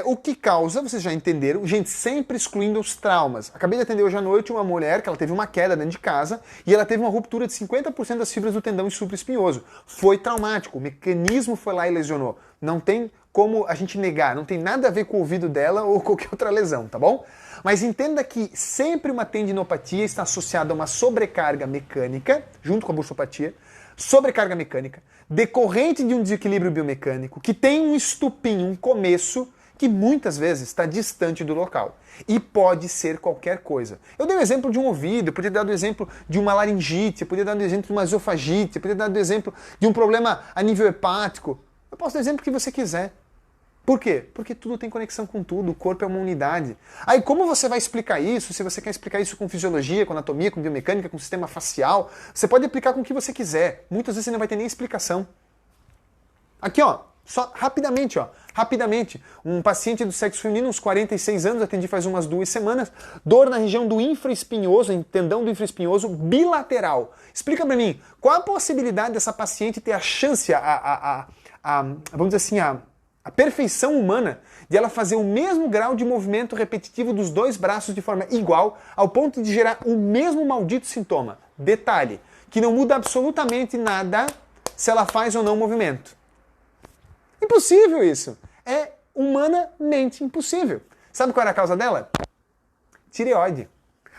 O que causa, vocês já entenderam, gente, sempre excluindo os traumas. Acabei de atender hoje à noite uma mulher que ela teve uma queda dentro de casa e ela teve uma ruptura de 50% das fibras do tendão supraespinhoso. Foi traumático, o mecanismo foi lá e lesionou. Não tem como a gente negar, não tem nada a ver com o ouvido dela ou qualquer outra lesão, tá bom? Mas entenda que sempre uma tendinopatia está associada a uma sobrecarga mecânica, junto com a bursopatia, sobrecarga mecânica, decorrente de um desequilíbrio biomecânico, que tem um estupim, um começo, que muitas vezes está distante do local. E pode ser qualquer coisa. Eu dei o exemplo de um ouvido, eu podia dar o exemplo de uma laringite, eu podia dar o exemplo de uma esofagite, eu podia dar o exemplo de um problema a nível hepático. Eu posso dar o exemplo que você quiser. Por quê? Porque tudo tem conexão com tudo, o corpo é uma unidade. Aí como você vai explicar isso? Se você quer explicar isso com fisiologia, com anatomia, com biomecânica, com sistema facial, você pode aplicar com o que você quiser. Muitas vezes você não vai ter nem explicação. Aqui, ó, só rapidamente, um paciente do sexo feminino, uns 46 anos, atendi faz umas 2 semanas, dor na região do infraespinhoso, tendão do infraespinhoso bilateral. Explica pra mim, qual a possibilidade dessa paciente ter a chance, vamos dizer assim, a perfeição humana de ela fazer o mesmo grau de movimento repetitivo dos 2 braços de forma igual, ao ponto de gerar o mesmo maldito sintoma. Detalhe, que não muda absolutamente nada se ela faz ou não o movimento. Impossível isso. É humanamente impossível. Sabe qual era a causa dela? Tireoide.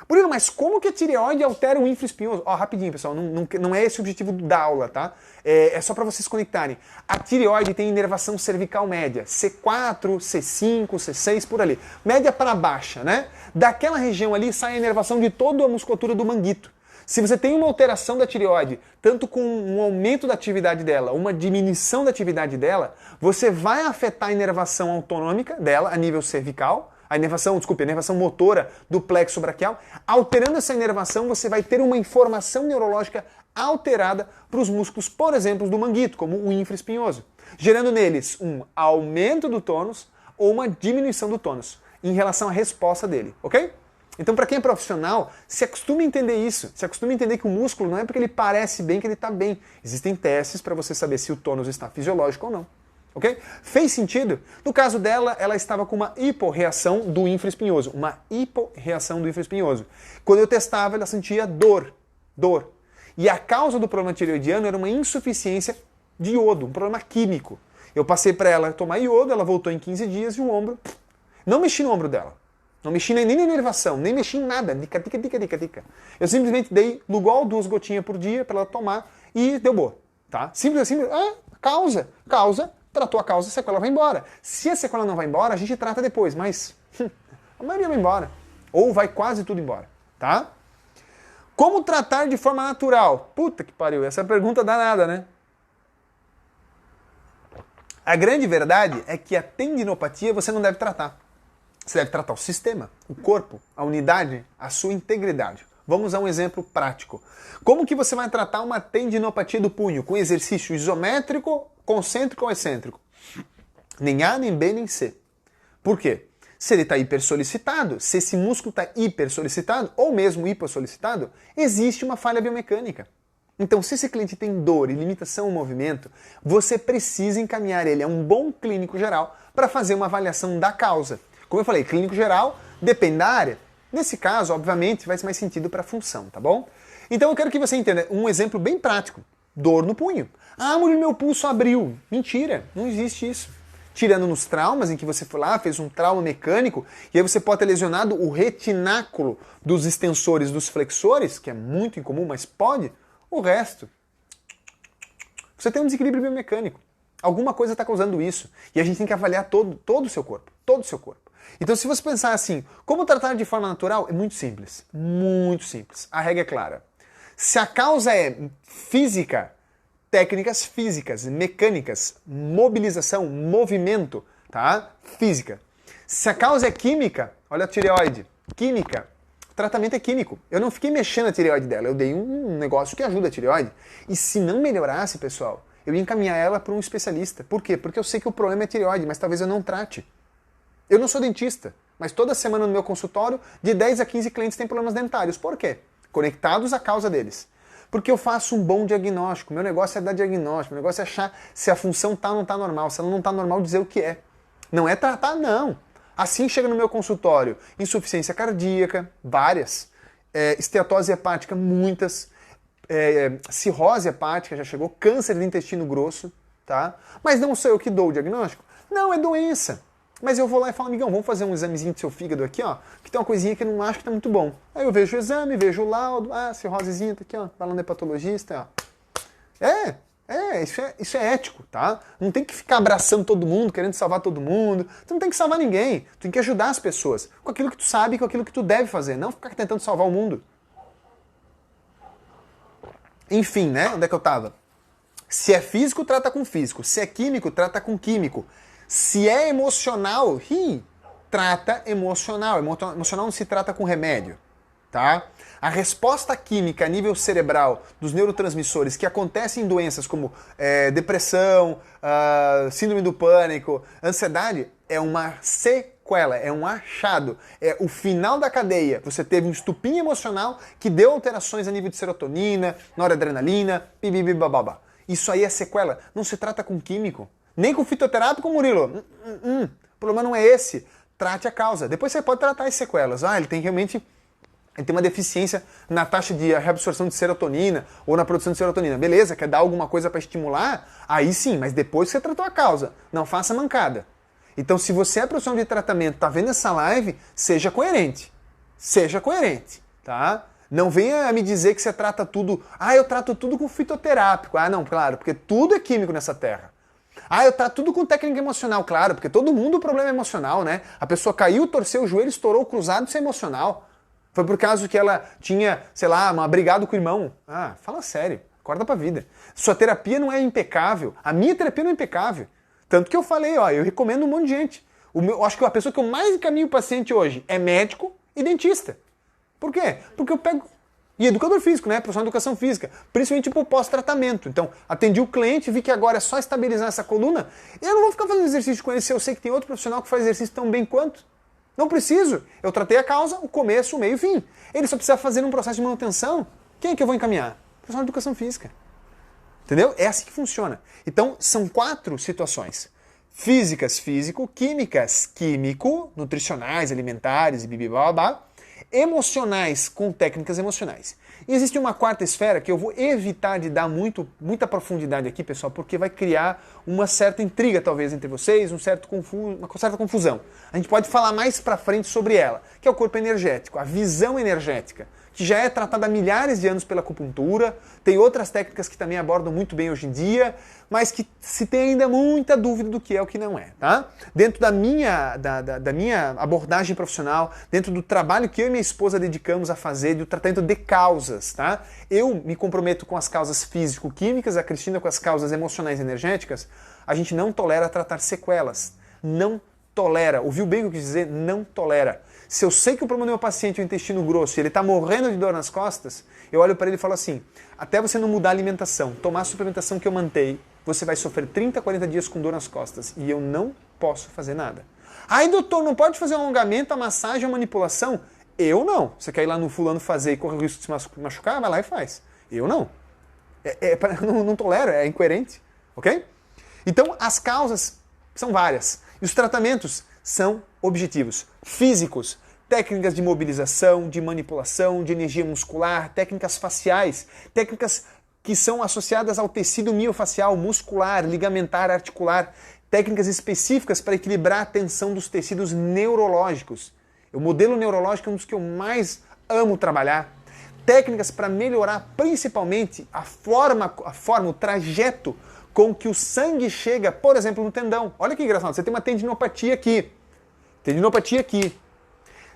Bruno, mas como que a tireoide altera o infraespinhoso? Ó, rapidinho, pessoal, não é esse o objetivo da aula, tá? É só para vocês conectarem. A tireoide tem inervação cervical média, C4, C5, C6, por ali. Média para baixa, né? Daquela região ali sai a inervação de toda a musculatura do manguito. Se você tem uma alteração da tireoide, tanto com um aumento da atividade dela, uma diminuição da atividade dela, você vai afetar a inervação autonômica dela a nível cervical, a inervação motora do plexo braquial. Alterando essa inervação, você vai ter uma informação neurológica alterada para os músculos, por exemplo, do manguito, como o infraespinhoso, gerando neles um aumento do tônus ou uma diminuição do tônus em relação à resposta dele, ok? Então, para quem é profissional, se acostume a entender isso. Se acostume a entender que o músculo não é porque ele parece bem que ele está bem. Existem testes para você saber se o tônus está fisiológico ou não. Ok? Fez sentido? No caso dela, ela estava com uma hiporreação do infraespinhoso. Uma hiporreação do infraespinhoso. Quando eu testava, ela sentia dor. Dor. E a causa do problema tireoidiano era uma insuficiência de iodo, um problema químico. Eu passei para ela tomar iodo, ela voltou em 15 dias e o ombro... Não mexi no ombro dela. Não mexi nem na inervação, nem mexi em nada. Dica. Eu simplesmente dei Lugol 2 gotinhas por dia para ela tomar e deu boa. Tá? Simples assim, causa, tratou a causa, a sequela vai embora. Se a sequela não vai embora, a gente trata depois, mas a maioria vai embora. Ou vai quase tudo embora, tá? Como tratar de forma natural? Puta que pariu, essa pergunta danada, né? A grande verdade é que a tendinopatia você não deve tratar. Você deve tratar o sistema, o corpo, a unidade, a sua integridade. Vamos a um exemplo prático. Como que você vai tratar uma tendinopatia do punho? Com exercício isométrico, concêntrico ou excêntrico? Nem A, nem B, nem C. Por quê? Se ele está hipersolicitado, se esse músculo está hipersolicitado, ou mesmo hipossolicitado, existe uma falha biomecânica. Então, se esse cliente tem dor e limitação ao movimento, você precisa encaminhar ele a um bom clínico geral para fazer uma avaliação da causa. Como eu falei, clínico geral depende da área. Nesse caso, obviamente, faz mais sentido para a função, tá bom? Então eu quero que você entenda um exemplo bem prático. Dor no punho. Ah, Murilo, meu pulso abriu. Mentira, não existe isso. Tirando nos traumas em que você foi lá, fez um trauma mecânico, e aí você pode ter lesionado o retináculo dos extensores dos flexores, que é muito incomum, mas pode. O resto, você tem um desequilíbrio biomecânico. Alguma coisa está causando isso. E a gente tem que avaliar todo o seu corpo. Todo o seu corpo. Então, se você pensar assim, como tratar de forma natural? É muito simples. Muito simples. A regra é clara. Se a causa é física, técnicas físicas, mecânicas, mobilização, movimento, tá? Física. Se a causa é química, olha a tireoide. Química. O tratamento é químico. Eu não fiquei mexendo a tireoide dela. Eu dei um negócio que ajuda a tireoide. E se não melhorasse, pessoal, eu ia encaminhar ela para um especialista. Por quê? Porque eu sei que o problema é a tireoide, mas talvez eu não trate. Eu não sou dentista, mas toda semana no meu consultório, de 10 a 15 clientes têm problemas dentários. Por quê? Conectados à causa deles. Porque eu faço um bom diagnóstico. Meu negócio é dar diagnóstico. Meu negócio é achar se a função tá ou não tá normal. Se ela não tá normal, dizer o que é. Não é tratar, não. Assim chega no meu consultório. Insuficiência cardíaca, várias. Esteatose hepática, muitas. Cirrose hepática, já chegou. Câncer do intestino grosso, tá? Mas não sou eu que dou o diagnóstico? Não, é doença. Mas eu vou lá e falo, amigão, vamos fazer um examezinho do seu fígado aqui, ó, que tem uma coisinha que eu não acho que tá muito bom. Aí eu vejo o exame, vejo o laudo, cirrosezinha tá aqui, ó, vai lá no hepatologista, ó. Isso é ético, tá? Não tem que ficar abraçando todo mundo, querendo salvar todo mundo. Tu não tem que salvar ninguém. Tu tem que ajudar as pessoas com aquilo que tu sabe, com aquilo que tu deve fazer, não ficar tentando salvar o mundo. Enfim, né? Onde é que eu tava? Se é físico, trata com físico. Se é químico, trata com químico. Se é emocional, trata emocional. Emocional não se trata com remédio, tá? A resposta química a nível cerebral dos neurotransmissores que acontecem em doenças como depressão, síndrome do pânico, ansiedade, é uma sequela, é um achado. É o final da cadeia. Você teve um estupim emocional que deu alterações a nível de serotonina, noradrenalina, bababá. Isso aí é sequela. Não se trata com químico. Nem com fitoterápico, Murilo. O problema não é esse. Trate a causa. Depois você pode tratar as sequelas. Ele tem uma deficiência na taxa de reabsorção de serotonina ou na produção de serotonina. Beleza, quer dar alguma coisa para estimular? Aí sim, mas depois você tratou a causa. Não faça mancada. Então, se você é profissional de tratamento, tá vendo essa live, seja coerente. Seja coerente, tá? Não venha me dizer que você trata tudo... eu trato tudo com fitoterápico. Não, claro, porque tudo é químico nessa terra. Eu trato tudo com técnica emocional, claro, porque todo mundo o problema é emocional, né? A pessoa caiu, torceu o joelho, estourou o cruzado, isso é emocional. Foi por causa que ela tinha, sei lá, brigado com o irmão. Fala sério, acorda pra vida. Sua terapia não é impecável, a minha terapia não é impecável. Tanto que eu falei, eu recomendo um monte de gente. Eu acho que a pessoa que eu mais encaminho o paciente hoje é médico e dentista. Por quê? Porque eu pego... E educador físico, né? Profissional de educação física. Principalmente pro pós-tratamento. Então, atendi o cliente, vi que agora é só estabilizar essa coluna. Eu não vou ficar fazendo exercício com ele se eu sei que tem outro profissional que faz exercício tão bem quanto. Não preciso. Eu tratei a causa, o começo, o meio e o fim. Ele só precisa fazer um processo de manutenção. Quem é que eu vou encaminhar? Profissional de educação física. Entendeu? É assim que funciona. Então, são 4 situações. Físicas, físico. Químicas, químico. Nutricionais, alimentares e blá. Emocionais, com técnicas emocionais. E existe uma quarta esfera que eu vou evitar de dar muita profundidade aqui, pessoal, porque vai criar uma certa intriga, talvez, entre vocês, uma certa confusão. A gente pode falar mais pra frente sobre ela, que é o corpo energético, a visão energética, que já é tratada há milhares de anos pela acupuntura, tem outras técnicas que também abordam muito bem hoje em dia, mas que se tem ainda muita dúvida do que é o que não é, tá? Dentro da minha abordagem profissional, dentro do trabalho que eu e minha esposa dedicamos a fazer, do tratamento de causas, tá? Eu me comprometo com as causas físico-químicas, a Cristina com as causas emocionais e energéticas, a gente não tolera tratar sequelas, não tolera, ouviu bem o que eu quis dizer? Não tolera. Se eu sei que o problema do meu paciente é o intestino grosso e ele está morrendo de dor nas costas, eu olho para ele e falo assim, até você não mudar a alimentação, tomar a suplementação que eu mantei, você vai sofrer 30, 40 dias com dor nas costas e eu não posso fazer nada. Ai, doutor, não pode fazer um alongamento, a massagem, a manipulação? Eu não. Você quer ir lá no fulano fazer e correr o risco de se machucar? Vai lá e faz. Eu não. Não tolero, é incoerente. Ok? Então, as causas são várias. E os tratamentos são objetivos. Físicos, técnicas de mobilização, de manipulação, de energia muscular, técnicas faciais, técnicas que são associadas ao tecido miofacial, muscular, ligamentar, articular, técnicas específicas para equilibrar a tensão dos tecidos neurológicos. O modelo neurológico é um dos que eu mais amo trabalhar. Técnicas para melhorar principalmente a forma, o trajeto com que o sangue chega, por exemplo, no tendão. Olha que engraçado, você tem uma tendinopatia aqui. Tendinopatia aqui.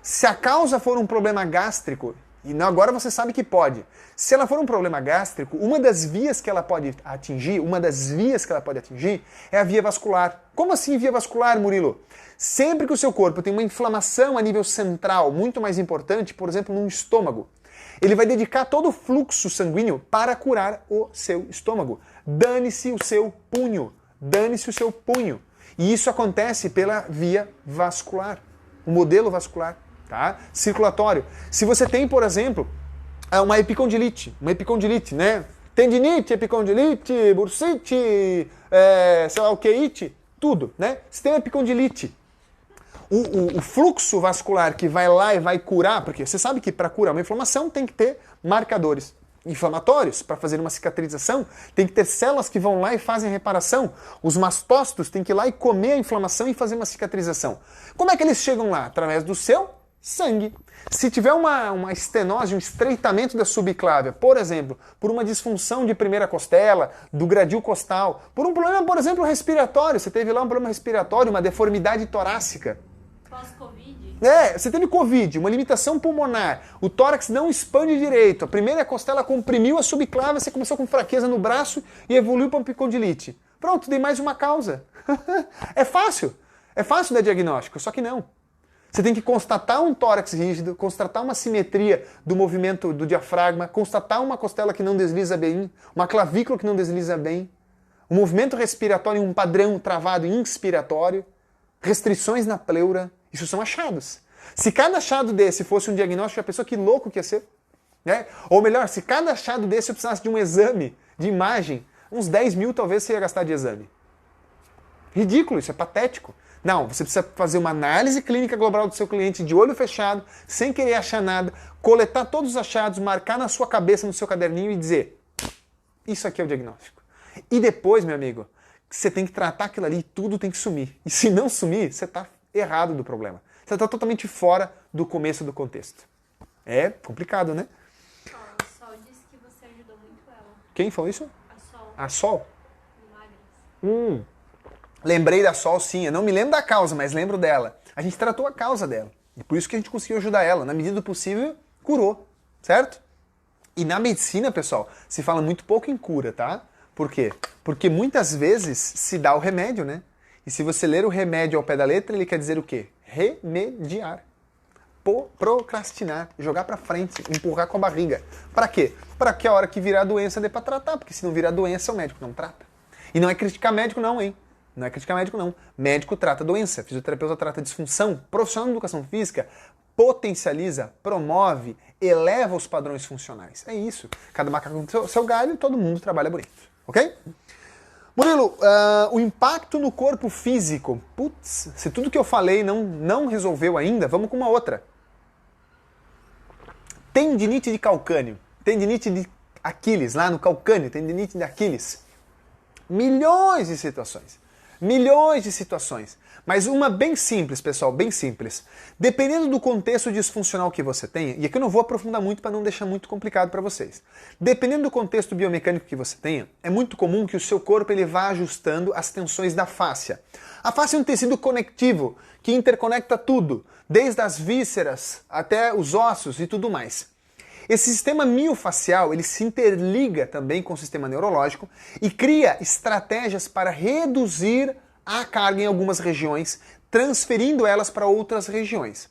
Se a causa for um problema gástrico, e agora você sabe que pode. Se ela for um problema gástrico, uma das vias que ela pode atingir é a via vascular. Como assim via vascular, Murilo? Sempre que o seu corpo tem uma inflamação a nível central muito mais importante, por exemplo, no estômago, ele vai dedicar todo o fluxo sanguíneo para curar o seu estômago. Dane-se o seu punho. Dane-se o seu punho. E isso acontece pela via vascular, o modelo vascular, tá? Circulatório. Se você tem, por exemplo, uma epicondilite, né? Tendinite, epicondilite, bursite, sei lá o que, ite, tudo, né? Se tem uma epicondilite, o fluxo vascular que vai lá e vai curar, porque você sabe que para curar uma inflamação tem que ter marcadores inflamatórios para fazer uma cicatrização, tem que ter células que vão lá e fazem a reparação. Os mastócitos têm que ir lá e comer a inflamação e fazer uma cicatrização. Como é que eles chegam lá? Através do seu sangue. Se tiver uma estenose, um estreitamento da subclávia, por exemplo, por uma disfunção de primeira costela, do gradil costal, por um problema, por exemplo, respiratório, você teve lá um problema respiratório, uma deformidade torácica. Pós-Covid? Você teve Covid, uma limitação pulmonar, o tórax não expande direito, a primeira costela comprimiu a subclávia, você começou com fraqueza no braço e evoluiu para uma epicondilite. Pronto, tem mais uma causa. É fácil dar diagnóstico, só que não. Você tem que constatar um tórax rígido, constatar uma simetria do movimento do diafragma, constatar uma costela que não desliza bem, uma clavícula que não desliza bem, um movimento respiratório, um padrão travado inspiratório, restrições na pleura. Isso são achados. Se cada achado desse fosse um diagnóstico, a pessoa que louco que ia ser. Né? Ou melhor, se cada achado desse eu precisasse de um exame de imagem, uns 10 mil talvez você ia gastar de exame. Ridículo, isso é patético. Não, você precisa fazer uma análise clínica global do seu cliente de olho fechado, sem querer achar nada, coletar todos os achados, marcar na sua cabeça, no seu caderninho e dizer, isso aqui é o diagnóstico. E depois, meu amigo, você tem que tratar aquilo ali e tudo tem que sumir. E se não sumir, você está errado do problema. Você está totalmente fora do começo do contexto. É complicado, né? A Sol disse que você ajudou muito ela. Quem falou isso? A Sol. A Sol? Magras. Lembrei da Sol, sim. Eu não me lembro da causa, mas lembro dela. A gente tratou a causa dela. E por isso que a gente conseguiu ajudar ela. Na medida do possível, curou. Certo? E na medicina, pessoal, se fala muito pouco em cura, tá? Por quê? Porque muitas vezes se dá o remédio, né? E se você ler o remédio ao pé da letra, ele quer dizer o quê? Remediar. Procrastinar. Jogar pra frente. Empurrar com a barriga. Pra quê? Pra que a hora que virar doença dê pra tratar. Porque se não virar doença, o médico não trata. E não é criticar médico não, hein? Não é criticar médico não. Médico trata doença. Fisioterapeuta trata disfunção. Profissional de educação física potencializa, promove, eleva os padrões funcionais. É isso. Cada macaco com seu galho, todo mundo trabalha bonito. Ok? Murilo, o impacto no corpo físico. Putz, se tudo que eu falei não resolveu ainda, vamos com uma outra. Tendinite de calcânio. Tendinite de Aquiles, lá no calcânio, tendinite de Aquiles. Milhões de situações. Milhões de situações. Mas uma bem simples, pessoal, bem simples. Dependendo do contexto disfuncional que você tenha, e aqui eu não vou aprofundar muito para não deixar muito complicado para vocês. Dependendo do contexto biomecânico que você tenha, é muito comum que o seu corpo ele vá ajustando as tensões da fáscia. A fáscia é um tecido conectivo que interconecta tudo, desde as vísceras até os ossos e tudo mais. Esse sistema miofacial ele se interliga também com o sistema neurológico e cria estratégias para reduzir a carga em algumas regiões, transferindo elas para outras regiões.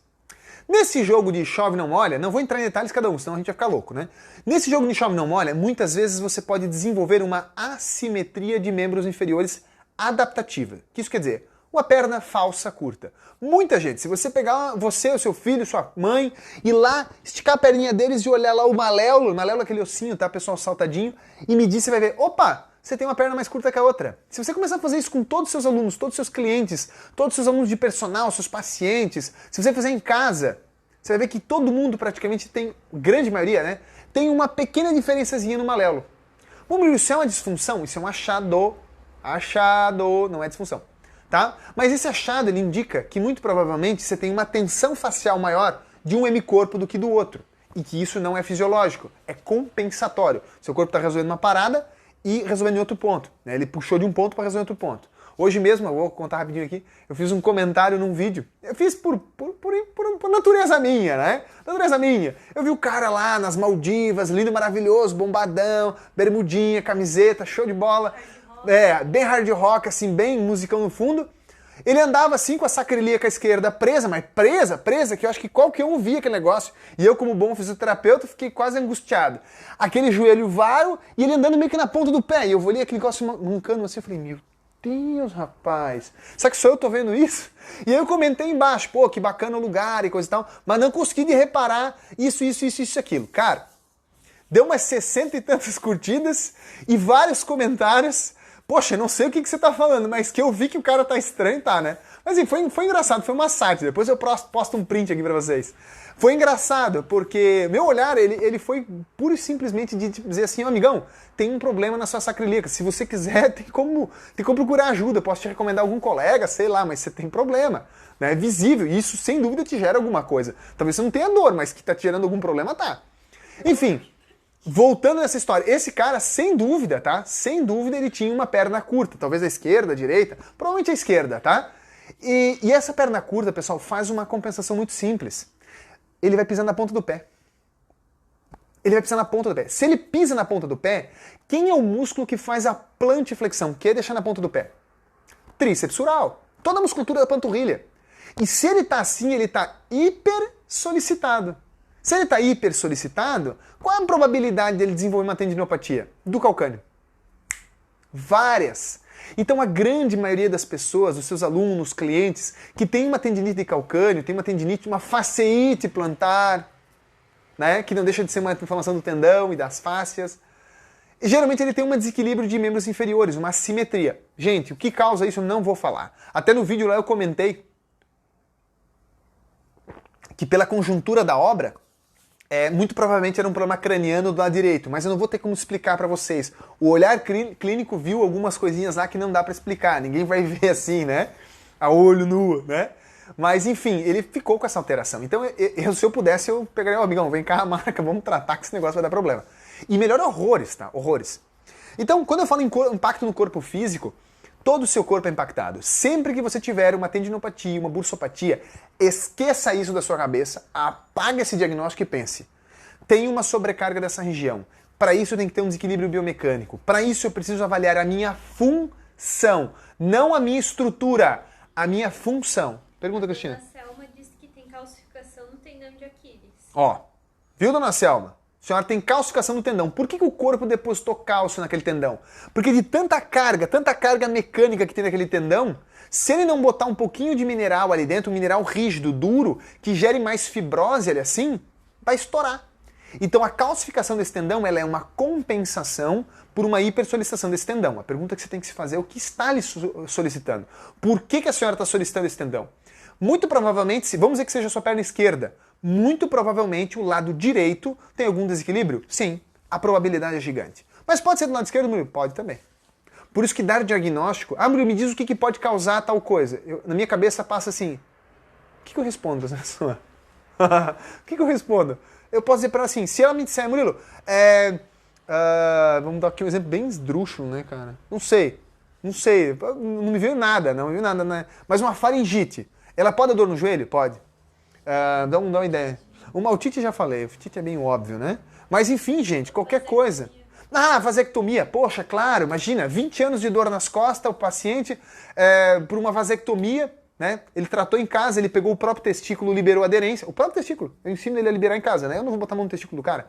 Nesse jogo de chove não molha, não vou entrar em detalhes cada um, senão a gente vai ficar louco, né? Nesse jogo de chove não molha, muitas vezes você pode desenvolver uma assimetria de membros inferiores adaptativa. O que isso quer dizer? Uma perna falsa curta. Muita gente, se você pegar você, o seu filho, sua mãe, ir lá, esticar a perninha deles e olhar lá o maléolo é aquele ossinho, tá, pessoal, saltadinho, e medir, você vai ver, opa, você tem uma perna mais curta que a outra. Se você começar a fazer isso com todos os seus alunos, todos os seus clientes, todos os seus alunos de personal, seus pacientes, se você fizer em casa, você vai ver que todo mundo praticamente tem, grande maioria, né, tem uma pequena diferençazinha no maléolo. Bom, isso é uma disfunção? Isso é um achado, não é disfunção. Tá? Mas esse achado ele indica que muito provavelmente você tem uma tensão facial maior de um hemicorpo do que do outro. E que isso não é fisiológico, é compensatório. Seu corpo está resolvendo uma parada e resolvendo em outro ponto. Né? Ele puxou de um ponto para resolver outro ponto. Hoje mesmo, eu vou contar rapidinho aqui, eu fiz um comentário num vídeo. Eu fiz por natureza minha, né? Natureza minha. Eu vi o cara lá nas Maldivas, lindo, maravilhoso, bombadão, bermudinha, camiseta, show de bola. Bem hard rock, assim, bem musicão no fundo. Ele andava assim com a sacrilíaca esquerda presa, mas presa, que eu acho que qualquer um via aquele negócio. E eu, como bom fisioterapeuta, fiquei quase angustiado. Aquele joelho varo e ele andando meio que na ponta do pé. E eu olhei aquele negócio mancando assim, eu falei, meu Deus, rapaz. Será que só eu tô vendo isso? E aí eu comentei embaixo, pô, que bacana o lugar e coisa e tal, mas não consegui de reparar isso, aquilo. Cara, deu umas 60 e tantas curtidas e vários comentários. Poxa, não sei o que você tá falando, mas que eu vi que o cara tá estranho, tá, né? Mas enfim, foi engraçado, foi uma sátira. Depois eu posto um print aqui pra vocês. Foi engraçado, porque meu olhar, ele foi pura e simplesmente de dizer assim, amigão, tem um problema na sua sacrilíaca. Se você quiser, tem como procurar ajuda. Posso te recomendar algum colega, sei lá, mas você tem problema. Né? É visível, e isso sem dúvida te gera alguma coisa. Talvez você não tenha dor, mas que tá te gerando algum problema, tá. Enfim. Voltando nessa história, esse cara, sem dúvida, tá? Sem dúvida ele tinha uma perna curta, talvez a esquerda, a direita, provavelmente a esquerda, tá? E essa perna curta, pessoal, faz uma compensação muito simples. Ele vai pisar na ponta do pé. Ele vai pisar na ponta do pé. Se ele pisa na ponta do pé, quem é o músculo que faz a plantiflexão? Que é deixar na ponta do pé? Tríceps sural. Toda a musculatura da panturrilha. E se ele tá assim, ele tá hiper solicitado. Se ele está hiper solicitado, qual é a probabilidade dele desenvolver uma tendinopatia? Do calcânio? Várias. Então a grande maioria das pessoas, dos seus alunos, clientes, que tem uma tendinite de calcânio, tem uma tendinite, uma fasciite plantar, né, que não deixa de ser uma inflamação do tendão e das fáscias, e geralmente ele tem um desequilíbrio de membros inferiores, uma assimetria. Gente, o que causa isso eu não vou falar. Até no vídeo lá eu comentei que pela conjuntura da obra, muito provavelmente era um problema craniano do lado direito, mas eu não vou ter como explicar para vocês. O olhar clínico viu algumas coisinhas lá que não dá para explicar, ninguém vai ver assim, né? A olho nu, né? Mas enfim, ele ficou com essa alteração. Então, se eu pudesse, eu pegaria, amigão, vem cá, marca, vamos tratar que esse negócio vai dar problema. E melhora horrores, tá? Horrores. Então, quando eu falo em impacto no corpo físico, todo o seu corpo é impactado. Sempre que você tiver uma tendinopatia, uma bursopatia, esqueça isso da sua cabeça, apague esse diagnóstico e pense. Tem uma sobrecarga dessa região. Para isso tem que ter um desequilíbrio biomecânico. Para isso eu preciso avaliar a minha função, não a minha estrutura, a minha função. Pergunta, Cristina. A Selma disse que tem calcificação no tendão de Aquiles. Ó, viu, dona Selma? A senhora tem calcificação no tendão. Por que o corpo depositou cálcio naquele tendão? Porque de tanta carga mecânica que tem naquele tendão, se ele não botar um pouquinho de mineral ali dentro, um mineral rígido, duro, que gere mais fibrose ali assim, vai estourar. Então a calcificação desse tendão ela é uma compensação por uma hipersolicitação desse tendão. A pergunta que você tem que se fazer é o que está lhe solicitando. Por que a senhora está solicitando esse tendão? Muito provavelmente, vamos dizer que seja a sua perna esquerda, muito provavelmente o lado direito tem algum desequilíbrio? Sim, a probabilidade é gigante. Mas pode ser do lado esquerdo, Murilo? Pode também. Por isso que dar diagnóstico... Ah, Murilo, me diz o que pode causar tal coisa. Na minha cabeça passa assim... O que eu respondo pra pessoa? O que eu respondo? Eu posso dizer para ela assim, se ela me disser, Murilo, vamos dar aqui um exemplo bem esdrúxulo, né, cara? Não sei, não me veio nada, né? Mas uma faringite, ela pode dar dor no joelho? Pode. Dá uma ideia. Uma otite já falei, otite é bem óbvio, né? Mas enfim, gente, qualquer coisa. Ah, vasectomia, poxa, claro, imagina, 20 anos de dor nas costas, o paciente, por uma vasectomia, né? Ele tratou em casa, ele pegou o próprio testículo, liberou aderência. O próprio testículo, eu ensino ele a liberar em casa, né? Eu não vou botar a mão no testículo do cara.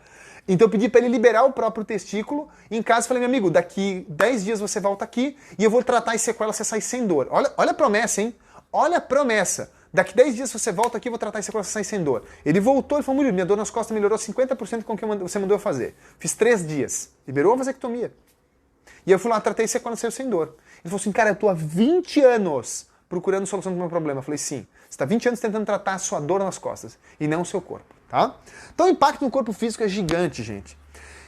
Então eu pedi para ele liberar o próprio testículo em casa. Falei, meu amigo, daqui 10 dias você volta aqui e eu vou tratar as sequelas, você sai sem dor. Olha a promessa, hein? Olha a promessa. Daqui 10 dias você volta aqui e eu vou tratar as sequelas, você sai sem dor. Ele voltou e falou, Murilo, minha dor nas costas melhorou 50% com o que você mandou eu fazer. Fiz 3 dias. Liberou a vasectomia. E eu fui lá, tratei sequelas, saiu sem dor. Ele falou assim, cara, eu tô há 20 anos procurando solução do meu problema. Eu falei, sim, você está 20 anos tentando tratar a sua dor nas costas e não o seu corpo, tá? Então o impacto no corpo físico é gigante, gente.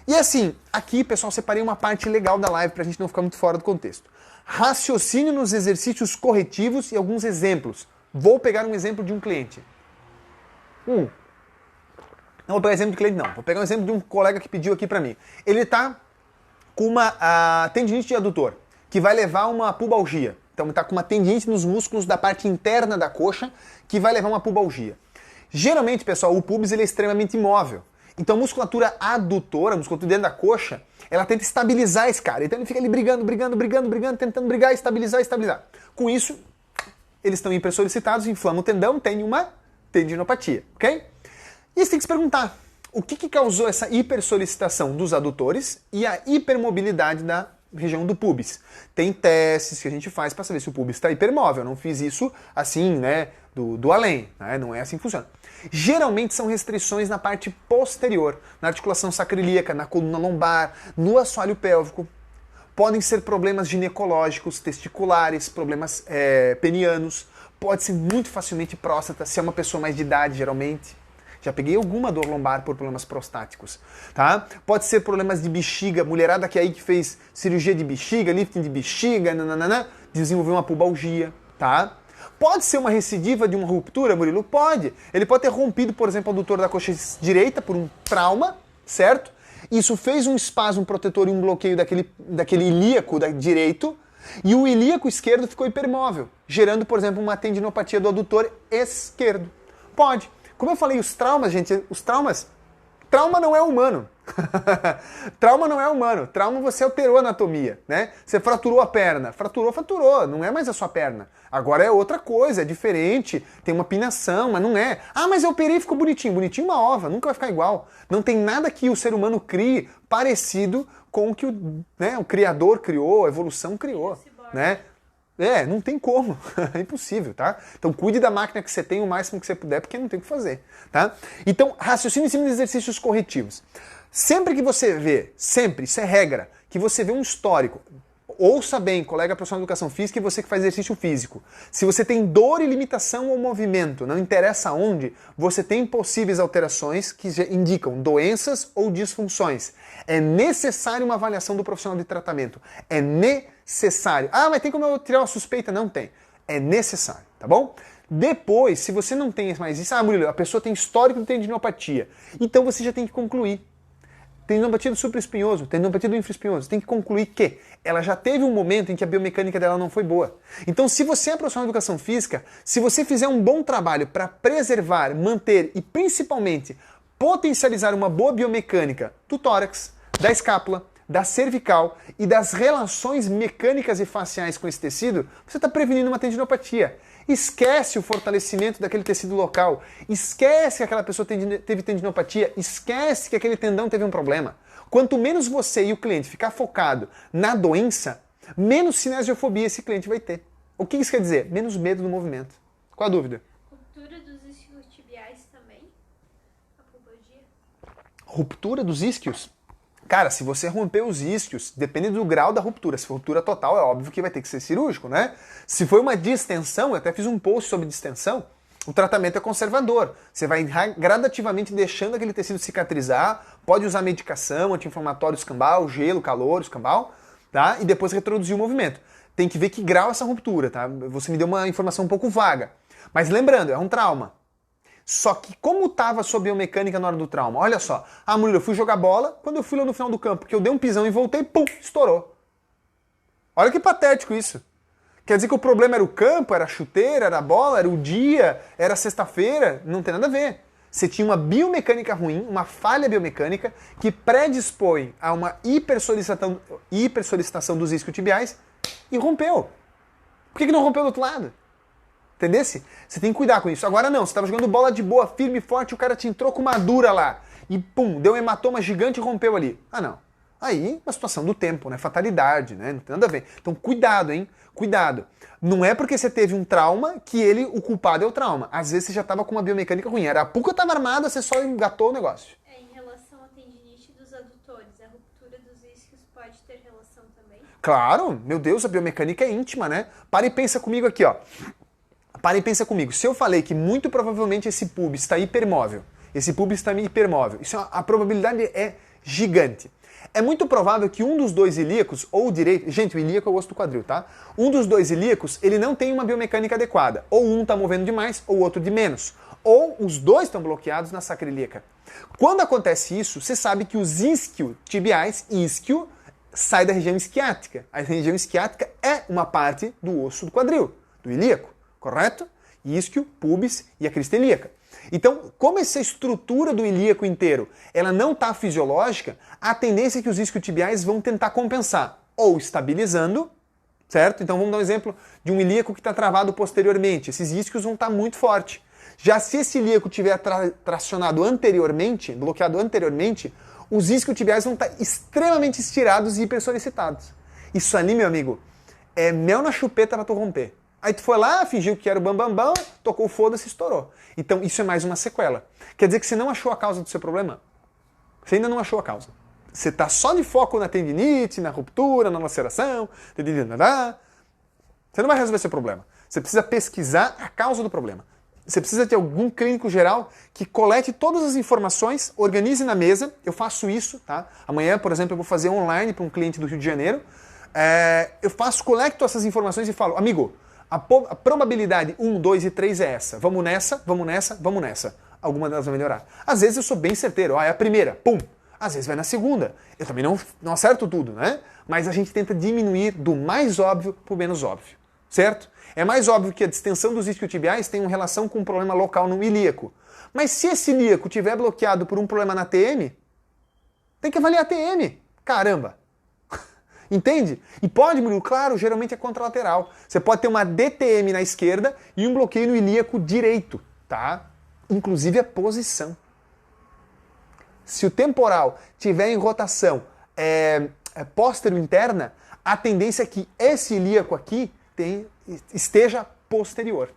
E assim, aqui, pessoal, separei uma parte legal da live pra gente não ficar muito fora do contexto. Raciocínio nos exercícios corretivos e alguns exemplos. Vou pegar um exemplo de um cliente. Não vou pegar exemplo de cliente, não. Vou pegar um exemplo de um colega que pediu aqui pra mim. Ele tá com uma tendinite de adutor, que vai levar uma pubalgia. Então está com uma tendinite nos músculos da parte interna da coxa que vai levar uma pubalgia. Geralmente, pessoal, o pubis ele é extremamente imóvel. Então a musculatura adutora, a musculatura dentro da coxa, ela tenta estabilizar esse cara. Então ele fica ali brigando, tentando brigar, estabilizar. Com isso, eles estão hipersolicitados, inflamam o tendão, tem uma tendinopatia, ok? E você tem que se perguntar, o que causou essa hipersolicitação dos adutores e a hipermobilidade da região do pubis? Tem testes que a gente faz para saber se o pubis está hipermóvel. Eu não fiz isso assim, né, do além, né? Não é assim que funciona. Geralmente são restrições na parte posterior, na articulação sacroiliaca, na coluna lombar, no assoalho pélvico. Podem ser problemas ginecológicos, testiculares, problemas penianos. Pode ser muito facilmente próstata, se é uma pessoa mais de idade, geralmente. Já peguei alguma dor lombar por problemas prostáticos, tá? Pode ser problemas de bexiga, mulherada que aí que fez cirurgia de bexiga, lifting de bexiga, desenvolveu uma pubalgia, tá? Pode ser uma recidiva de uma ruptura, Murilo? Pode. Ele pode ter rompido, por exemplo, o adutor da coxa direita por um trauma, certo? Isso fez um espasmo protetor e um bloqueio daquele ilíaco direito, e o ilíaco esquerdo ficou hipermóvel, gerando, por exemplo, uma tendinopatia do adutor esquerdo. Pode. Como eu falei, os traumas, gente, trauma não é humano. Trauma não é humano. Trauma você alterou a anatomia, né? Você fraturou a perna. Fraturou. Não é mais a sua perna. Agora é outra coisa, é diferente. Tem uma pinação, mas não é. Ah, mas eu operei e ficou bonitinho. Bonitinho uma ova, nunca vai ficar igual. Não tem nada que o ser humano crie parecido com o que o Criador criou, a evolução criou, né? Não tem como, é impossível, tá? Então cuide da máquina que você tem o máximo que você puder, porque não tem o que fazer, tá? Então, raciocínio em cima de exercícios corretivos. Sempre que você vê, isso é regra, que você vê um histórico, ouça bem, colega profissional de educação física e você que faz exercício físico. Se você tem dor e limitação ao movimento, não interessa onde, você tem possíveis alterações que indicam doenças ou disfunções. É necessário uma avaliação do profissional de tratamento. É necessário. Ah, mas tem como eu tirar uma suspeita? Não tem. É necessário, tá bom? Depois, se você não tem mais isso, Murilo, a pessoa tem histórico de tendinopatia, então você já tem que concluir. Tendinopatia do supraespinhoso, tendinopatia do infraespinhoso, tem que concluir que ela já teve um momento em que a biomecânica dela não foi boa. Então, se você é profissional de educação física, se você fizer um bom trabalho para preservar, manter e principalmente potencializar uma boa biomecânica do tórax, da escápula, da cervical e das relações mecânicas e faciais com esse tecido, você está prevenindo uma tendinopatia. Esquece o fortalecimento daquele tecido local, esquece que aquela pessoa teve tendinopatia, esquece que aquele tendão teve um problema. Quanto menos você e o cliente ficar focado na doença, menos cinesiofobia esse cliente vai ter. O que isso quer dizer? Menos medo do movimento. Qual a dúvida? Cultura dos isquiotibiais também? A pubalgia? Ruptura dos isquios. Cara, se você romper os isquios, depende do grau da ruptura. Se for ruptura total, é óbvio que vai ter que ser cirúrgico, né? Se for uma distensão, eu até fiz um post sobre distensão, o tratamento é conservador. Você vai gradativamente deixando aquele tecido cicatrizar, pode usar medicação, anti-inflamatório escambau, gelo, calor, escambau, tá? E depois retroduzir o movimento. Tem que ver que grau é essa ruptura, tá? Você me deu uma informação um pouco vaga. Mas lembrando, é um trauma. Só que como estava sua biomecânica na hora do trauma? Olha só, Murilo, eu fui jogar bola, quando eu fui lá no final do campo, que eu dei um pisão e voltei, pum, estourou. Olha que patético isso. Quer dizer que o problema era o campo, era a chuteira, era a bola, era o dia, era a sexta-feira? Não tem nada a ver. Você tinha uma biomecânica ruim, uma falha biomecânica, que predispõe a uma hipersolicitação dos isquiotibiais e rompeu. Por que não rompeu do outro lado? Entendesse? Você tem que cuidar com isso. Agora não, você estava jogando bola de boa, firme e forte, o cara te entrou com uma dura lá. E pum, deu um hematoma gigante e rompeu ali. Ah não. Aí, uma situação do tempo, né? Fatalidade, né? Não tem nada a ver. Então cuidado, hein? Cuidado. Não é porque você teve um trauma que o culpado é o trauma. Às vezes você já estava com uma biomecânica ruim. Era a puca estava armada, você só engatou o negócio. Em relação à tendinite dos adutores, a ruptura dos isquios pode ter relação também? Claro, meu Deus, a biomecânica é íntima, né? Para e pensa comigo aqui, ó. Para e pensa comigo. Se eu falei que muito provavelmente esse pubis está hipermóvel, a probabilidade é gigante. É muito provável que um dos dois ilíacos, ou o direito... Gente, o ilíaco é o osso do quadril, tá? Um dos dois ilíacos, ele não tem uma biomecânica adequada. Ou um está movendo demais, ou o outro de menos. Ou os dois estão bloqueados na sacra ilíaca. Quando acontece isso, você sabe que os isquiotibiais, isquio, sai da região isquiática. A região isquiática é uma parte do osso do quadril, do ilíaco, correto? Isquio, pubis e a crista ilíaca. Então, como essa estrutura do ilíaco inteiro ela não está fisiológica, a tendência é que os isquiotibiais vão tentar compensar, ou estabilizando, certo? Então vamos dar um exemplo de um ilíaco que está travado posteriormente. Esses isquios vão estar muito fortes. Já se esse ilíaco tiver tracionado anteriormente, bloqueado anteriormente, os isquiotibiais vão estar extremamente estirados e hipersolicitados. Isso ali, meu amigo, é mel na chupeta para tu romper. Aí tu foi lá, fingiu que era o bambambam, tocou o foda-se e estourou. Então isso é mais uma sequela. Quer dizer que você não achou a causa do seu problema? Você ainda não achou a causa. Você está só de foco na tendinite, na ruptura, na laceração, você não vai resolver seu problema. Você precisa pesquisar a causa do problema. Você precisa ter algum clínico geral que colete todas as informações, organize na mesa. Eu faço isso, tá? Amanhã, por exemplo, eu vou fazer online para um cliente do Rio de Janeiro. Colecto essas informações e falo, amigo, a probabilidade 1, 2 e 3 é essa. Vamos nessa, vamos nessa, vamos nessa. Alguma delas vai melhorar. Às vezes eu sou bem certeiro. É a primeira, pum. Às vezes vai na segunda. Eu também não acerto tudo, né? Mas a gente tenta diminuir do mais óbvio para o menos óbvio. Certo? É mais óbvio que a distensão dos isquiotibiais tem uma relação com um problema local no ilíaco. Mas se esse ilíaco estiver bloqueado por um problema na TM, tem que avaliar a TM. Caramba! Entende? E pode, Murilo, claro, geralmente é contralateral. Você pode ter uma DTM na esquerda e um bloqueio no ilíaco direito, tá? Inclusive a posição. Se o temporal tiver em rotação póstero-interna, a tendência é que esse ilíaco aqui esteja posterior.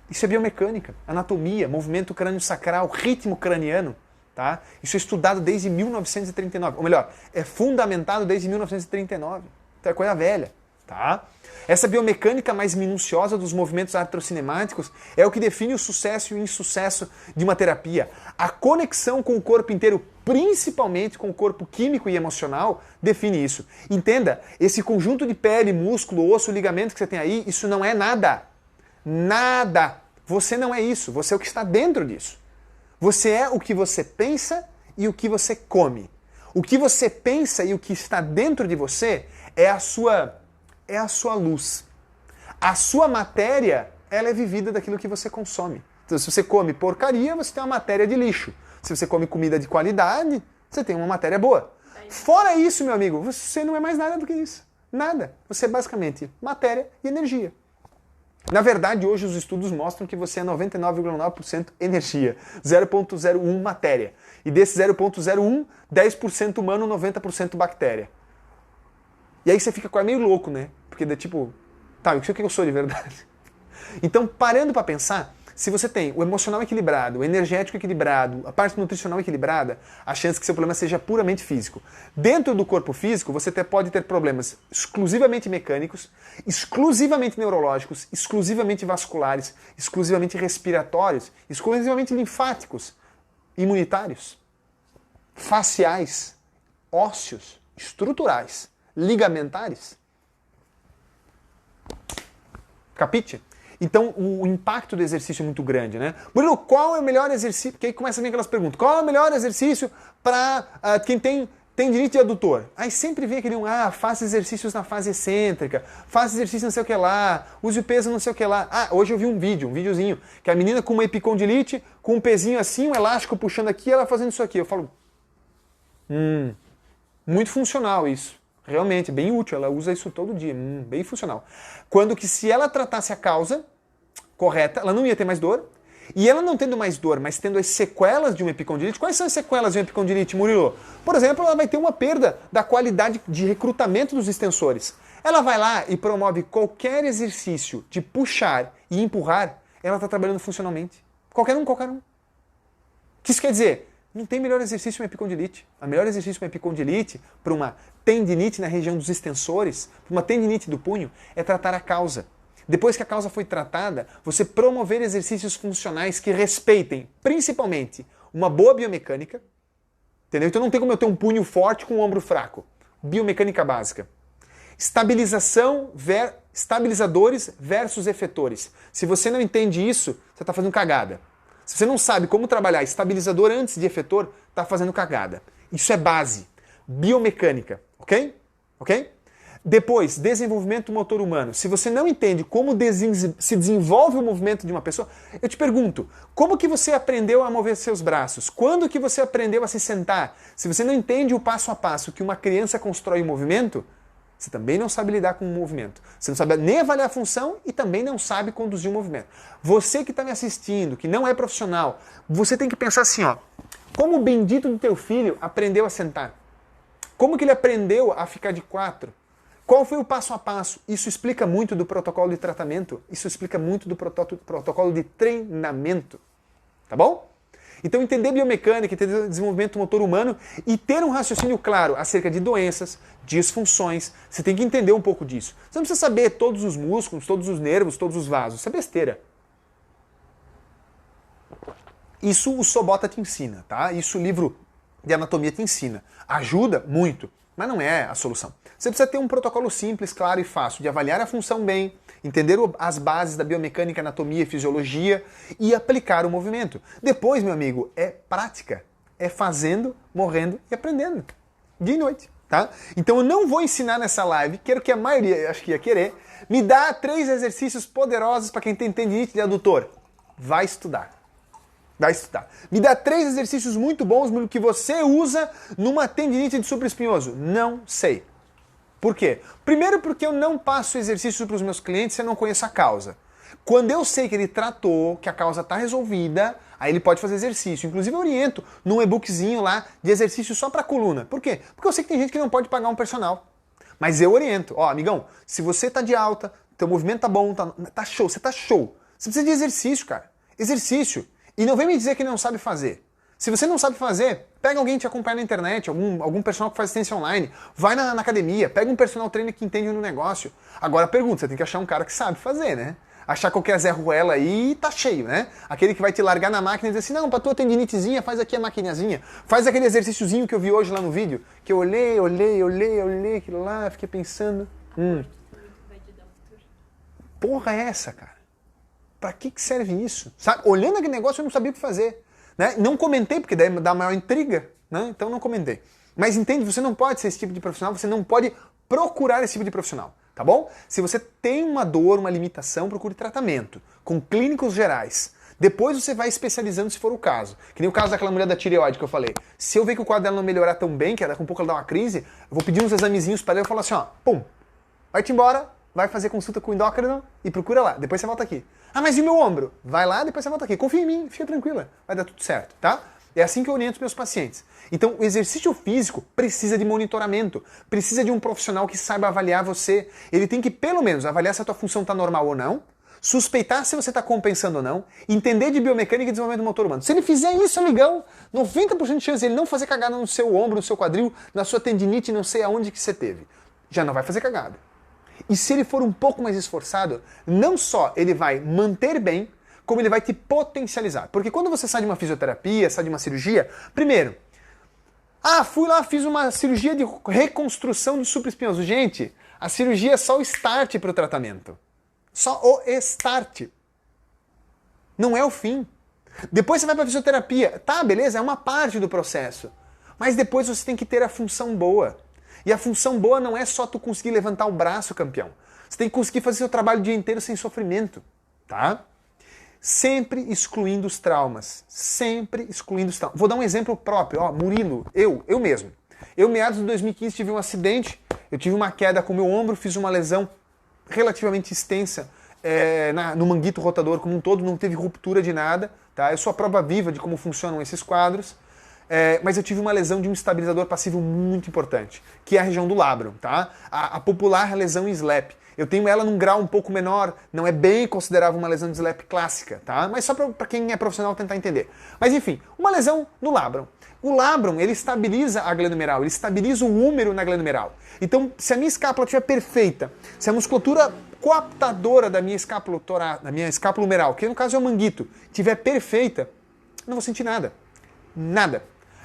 Isso é biomecânica, anatomia, movimento crânio-sacral, ritmo craniano. Tá? Isso é estudado desde 1939, ou melhor, é fundamentado desde 1939. Então é coisa velha. Tá? Essa biomecânica mais minuciosa dos movimentos artrocinemáticos é o que define o sucesso e o insucesso de uma terapia. A conexão com o corpo inteiro, principalmente com o corpo químico e emocional, define isso. Entenda, esse conjunto de pele, músculo, osso, ligamento que você tem aí, isso não é nada. Nada. Você não é isso, você é o que está dentro disso. Você é o que você pensa e o que você come. O que você pensa e o que está dentro de você é a sua luz. A sua matéria, ela é vivida daquilo que você consome. Então, se você come porcaria, você tem uma matéria de lixo. Se você come comida de qualidade, você tem uma matéria boa. Fora isso, meu amigo, você não é mais nada do que isso. Nada. Você é basicamente matéria e energia. Na verdade, hoje os estudos mostram que você é 99,9% energia, 0,01 matéria. E desse 0,01, 10% humano, 90% bactéria. E aí você fica quase meio louco, né? Porque é tipo, tá, o que eu sou de verdade? Então, parando para pensar, se você tem o emocional equilibrado, o energético equilibrado, a parte nutricional equilibrada, a chance que seu problema seja puramente físico. Dentro do corpo físico, você pode ter problemas exclusivamente mecânicos, exclusivamente neurológicos, exclusivamente vasculares, exclusivamente respiratórios, exclusivamente linfáticos, imunitários, faciais, ósseos, estruturais, ligamentares. Capite? Então, o impacto do exercício é muito grande, né? Bruno, qual é o melhor exercício? Porque aí começa a vir aquelas perguntas. Qual é o melhor exercício para quem tem tendinite de adutor? Aí sempre vem aquele faça exercícios na fase excêntrica, faça exercício não sei o que lá, use o peso não sei o que lá. Hoje eu vi um videozinho, que a menina com uma epicondilite, com um pezinho assim, um elástico puxando aqui, ela fazendo isso aqui. Eu falo, muito funcional isso. Realmente, bem útil, ela usa isso todo dia, bem funcional. Quando que se ela tratasse a causa correta, ela não ia ter mais dor, e ela não tendo mais dor, mas tendo as sequelas de uma epicondilite. Quais são as sequelas de uma epicondilite, Murilo? Por exemplo, ela vai ter uma perda da qualidade de recrutamento dos extensores. Ela vai lá e promove qualquer exercício de puxar e empurrar, ela está trabalhando funcionalmente. Qualquer um. O que isso quer dizer? Não tem melhor exercício uma epicondilite. O melhor exercício uma epicondilite, para uma tendinite na região dos extensores, para uma tendinite do punho, é tratar a causa. Depois que a causa foi tratada, você promover exercícios funcionais que respeitem, principalmente, uma boa biomecânica. Entendeu? Então não tem como eu ter um punho forte com um ombro fraco. Biomecânica básica. Estabilizadores versus efetores. Se você não entende isso, você está fazendo cagada. Se você não sabe como trabalhar estabilizador antes de efetor, está fazendo cagada. Isso é base. Biomecânica, ok? Depois, desenvolvimento motor humano. Se você não entende como se desenvolve o movimento de uma pessoa, eu te pergunto, como que você aprendeu a mover seus braços? Quando que você aprendeu a se sentar? Se você não entende o passo a passo que uma criança constrói o movimento, você também não sabe lidar com o movimento. Você não sabe nem avaliar a função e também não sabe conduzir o movimento. Você que está me assistindo, que não é profissional, você tem que pensar assim, como o bendito do teu filho aprendeu a sentar? Como que ele aprendeu a ficar de 4? Qual foi o passo a passo? Isso explica muito do protocolo de tratamento. Isso explica muito do protocolo de treinamento. Tá bom? Então entender biomecânica, entender desenvolvimento motor humano e ter um raciocínio claro acerca de doenças, disfunções. Você tem que entender um pouco disso. Você não precisa saber todos os músculos, todos os nervos, todos os vasos. Isso é besteira. Isso o Sobota te ensina, tá? Isso o livro de anatomia te ensina. Ajuda muito, mas não é a solução. Você precisa ter um protocolo simples, claro e fácil de avaliar a função bem, entender as bases da biomecânica, anatomia e fisiologia e aplicar o movimento. Depois, meu amigo, é prática. É fazendo, morrendo e aprendendo. Dia e noite, tá? Então eu não vou ensinar nessa live, quero que a maioria, acho que ia querer, me dá 3 exercícios poderosos para quem tem tendinite de adutor. Vai estudar. Me dá 3 exercícios muito bons que você usa numa tendinite de supraespinhoso. Não sei. Por quê? Primeiro porque eu não passo exercícios para os meus clientes se eu não conheço a causa. Quando eu sei que ele tratou, que a causa está resolvida, aí ele pode fazer exercício. Inclusive eu oriento num e-bookzinho lá de exercício só para coluna. Por quê? Porque eu sei que tem gente que não pode pagar um personal. Mas eu oriento. Amigão, se você tá de alta, teu movimento tá bom, tá show, você tá show. Você precisa de exercício, cara. Exercício. E não vem me dizer que não sabe fazer. Se você não sabe fazer, pega alguém que te acompanha na internet, algum personal que faz assistência online, vai na academia, pega um personal trainer que entende no negócio. Agora pergunta, você tem que achar um cara que sabe fazer, né? Achar qualquer Zé Ruela aí tá cheio, né? Aquele que vai te largar na máquina e dizer assim, não, pra tua tendinitezinha, faz aqui a maquinazinha. Faz aquele exercíciozinho que eu vi hoje lá no vídeo, que eu olhei aquilo lá, fiquei pensando, porra é essa, cara? Pra que serve isso? Sabe? Olhando aquele negócio eu não sabia o que fazer. Né? Não comentei, porque daí dá maior intriga, né? Então não comentei. Mas entende, você não pode ser esse tipo de profissional, você não pode procurar esse tipo de profissional, tá bom? Se você tem uma dor, uma limitação, procure tratamento, com clínicos gerais. Depois você vai especializando se for o caso. Que nem o caso daquela mulher da tireoide que eu falei. Se eu ver que o quadro dela não melhorar tão bem, que daqui a pouco ela dá uma crise, eu vou pedir uns examezinhos para ela e falar assim, pum, vai-te embora, vai fazer consulta com o endócrino e procura lá, depois você volta aqui. Mas e o meu ombro? Vai lá, depois você volta aqui. Confia em mim, fica tranquila. Vai dar tudo certo, tá? É assim que eu oriento os meus pacientes. Então, o exercício físico precisa de monitoramento. Precisa de um profissional que saiba avaliar você. Ele tem que, pelo menos, avaliar se a tua função está normal ou não. suspeitar se você está compensando ou não, entender de biomecânica e desenvolvimento do motor humano. Se ele fizer isso, amigão, 90% de chance de ele não fazer cagada no seu ombro, no seu quadril, na sua tendinite, não sei aonde que você teve. Já não vai fazer cagada. E se ele for um pouco mais esforçado, não só ele vai manter bem, como ele vai te potencializar. Porque quando você sai de uma fisioterapia, sai de uma cirurgia, primeiro, fui lá, fiz uma cirurgia de reconstrução de supraespinhoso. Gente, a cirurgia é só o start para o tratamento. Só o start. Não é o fim. Depois você vai para a fisioterapia. Tá, beleza, é uma parte do processo. Mas depois você tem que ter a função boa. E a função boa não é só tu conseguir levantar o braço, campeão. Você tem que conseguir fazer seu trabalho o dia inteiro sem sofrimento. Tá? Sempre excluindo os traumas. Sempre excluindo os traumas. Vou dar um exemplo próprio. Ó, Murilo, eu mesmo. Eu, meados de 2015, tive um acidente. Eu tive uma queda com o meu ombro, fiz uma lesão relativamente extensa no manguito rotador como um todo, não teve ruptura de nada. Tá? Eu sou a prova viva de como funcionam esses quadros. Mas eu tive uma lesão de um estabilizador passivo muito importante, que é a região do labrum. Tá? A popular lesão em SLAP. Eu tenho ela num grau um pouco menor, não é bem considerável uma lesão de SLAP clássica, tá? Mas só para quem é profissional tentar entender. Mas enfim, uma lesão no labrum. O labrum, ele estabiliza a glândula humeral, ele estabiliza o húmero na glândula humeral. Então, se a minha escápula estiver perfeita, se a musculatura coaptadora da minha escápula humeral, que no caso é o manguito, estiver perfeita, eu não vou sentir nada. Nada.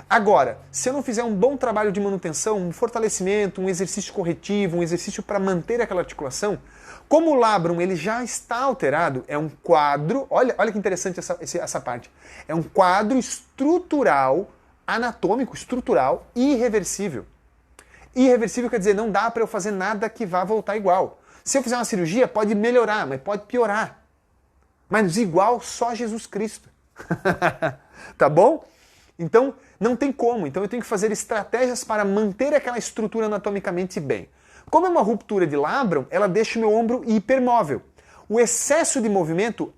Agora, se eu não fizer um bom trabalho de manutenção, um fortalecimento, um exercício corretivo, um exercício para manter aquela articulação, como o labrum ele já está alterado, é um quadro, olha que interessante essa parte, é um quadro estrutural, anatômico, estrutural, irreversível. Irreversível quer dizer, não dá para eu fazer nada que vá voltar igual. Se eu fizer uma cirurgia, pode melhorar, mas pode piorar. Mas igual só Jesus Cristo. Tá bom? Então, não tem como. Então eu tenho que fazer estratégias para manter aquela estrutura anatomicamente bem. Como é uma ruptura de labrum, ela deixa o meu ombro hipermóvel. O excesso de movimento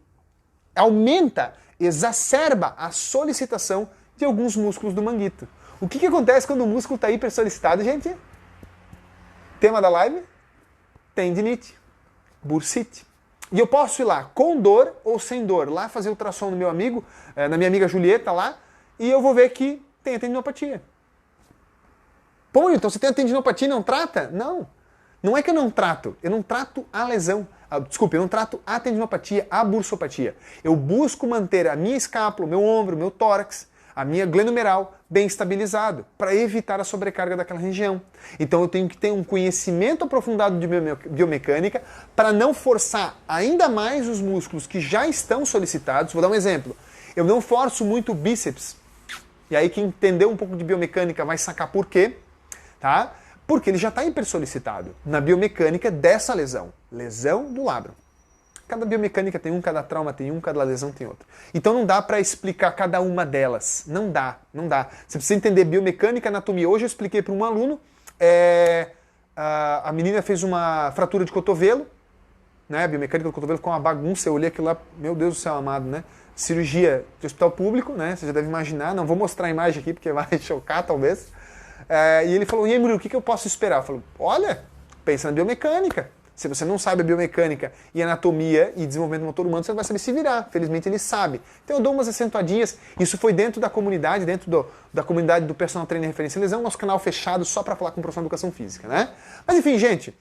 aumenta, exacerba a solicitação de alguns músculos do manguito. O que acontece quando o músculo está hipersolicitado, gente? Tema da live? Tendinite, bursite. E eu posso ir lá com dor ou sem dor, lá fazer ultrassom no meu amigo, na minha amiga Julieta lá, e eu vou ver que tem a tendinopatia. Pô, então você tem a tendinopatia e não trata? Não. Não é que eu não trato a lesão. Desculpe, eu não trato a tendinopatia, a bursopatia. Eu busco manter a minha escápula, o meu ombro, o meu tórax, a minha glândula humeral bem estabilizado, para evitar a sobrecarga daquela região. Então eu tenho que ter um conhecimento aprofundado de biomecânica para não forçar ainda mais os músculos que já estão solicitados. Vou dar um exemplo. Eu não forço muito o bíceps. E aí quem entendeu um pouco de biomecânica vai sacar por quê, tá? Porque ele já está hipersolicitado na biomecânica dessa lesão. Lesão do labrum. Cada biomecânica tem um, cada trauma tem um, cada lesão tem outro. Então não dá para explicar cada uma delas. Não dá. Você precisa entender biomecânica, anatomia. Hoje eu expliquei para um aluno, a menina fez uma fratura de cotovelo, né? A biomecânica do cotovelo ficou uma bagunça. Eu olhei aquilo lá, meu Deus do céu amado, né? Cirurgia de hospital público, né? Você já deve imaginar. Não vou mostrar a imagem aqui porque vai chocar talvez. E ele falou, e aí Murilo, o que eu posso esperar? Eu falei, olha, pensa na biomecânica. Se você não sabe a biomecânica e anatomia e desenvolvimento do motor humano, você não vai saber se virar. Felizmente ele sabe. Então eu dou umas acentuadinhas. Isso foi dentro da comunidade, da comunidade do Personal Trainer Referência em Lesão, nosso canal fechado só para falar com o profissional de educação física, né? Mas enfim, gente,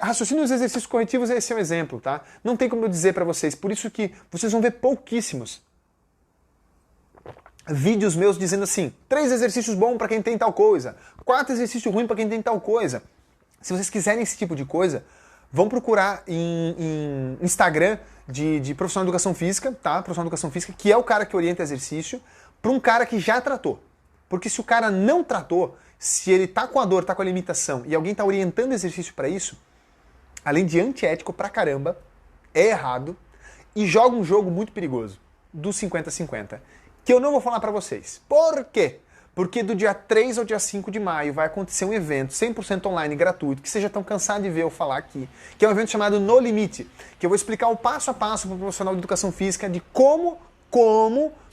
raciocínio dos exercícios corretivos, esse é um exemplo, tá? Não tem como eu dizer para vocês. Por isso que vocês vão ver pouquíssimos vídeos meus dizendo assim, 3 exercícios bons para quem tem tal coisa, 4 exercícios ruins para quem tem tal coisa. Se vocês quiserem esse tipo de coisa, vão procurar em Instagram de profissional de educação física, tá? Profissional de educação física, que é o cara que orienta exercício, para um cara que já tratou. Porque se o cara não tratou, se ele tá com a dor, tá com a limitação, e alguém tá orientando exercício para isso, além de antiético pra caramba, é errado, e joga um jogo muito perigoso, do 50-50, que eu não vou falar para vocês. Por quê? Porque do dia 3 ao dia 5 de maio vai acontecer um evento 100% online, gratuito, que vocês já estão cansados de ver eu falar aqui, que é um evento chamado No Limite, que eu vou explicar o passo a passo para o profissional de educação física de como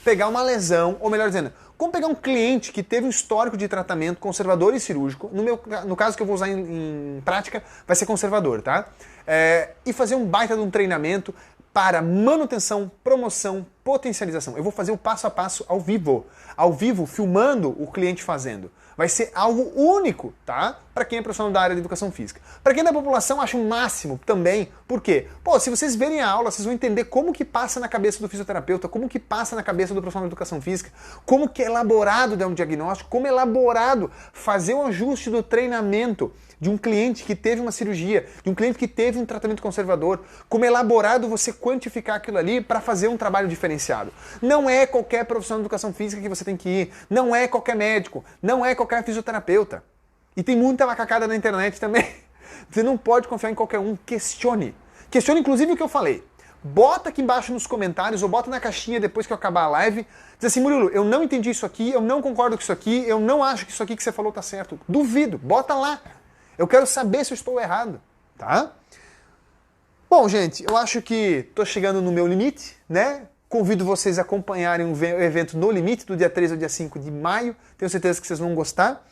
pegar uma lesão, ou melhor dizendo, Como pegar um cliente que teve um histórico de tratamento conservador e cirúrgico, no caso que eu vou usar em prática, vai ser conservador, tá? E fazer um baita de um treinamento para manutenção, promoção, potencialização. Eu vou fazer o passo a passo ao vivo, filmando o cliente fazendo. Vai ser algo único, tá? Para quem é profissional da área de educação física. Para quem é da população, acho o máximo também. Por quê? Pô, se vocês verem a aula, vocês vão entender como que passa na cabeça do fisioterapeuta, como que passa na cabeça do profissional de educação física, como que é elaborado dar um diagnóstico, como é elaborado fazer o ajuste do treinamento de um cliente que teve uma cirurgia, de um cliente que teve um tratamento conservador, como é elaborado você quantificar aquilo ali para fazer um trabalho diferenciado. Não é qualquer profissional de educação física que você tem que ir, não é qualquer médico, não é qualquer fisioterapeuta. E tem muita macacada na internet também. Você não pode confiar em qualquer um, questione. Questione inclusive o que eu falei. Bota aqui embaixo nos comentários ou bota na caixinha depois que eu acabar a live. Diz assim, Murilo, eu não entendi isso aqui, eu não concordo com isso aqui, eu não acho que isso aqui que você falou tá certo. Duvido, bota lá. Eu quero saber se eu estou errado, tá? Bom, gente, eu acho que estou chegando no meu limite, né? Convido vocês a acompanharem o evento No Limite, do dia 3 ao dia 5 de maio. Tenho certeza que vocês vão gostar.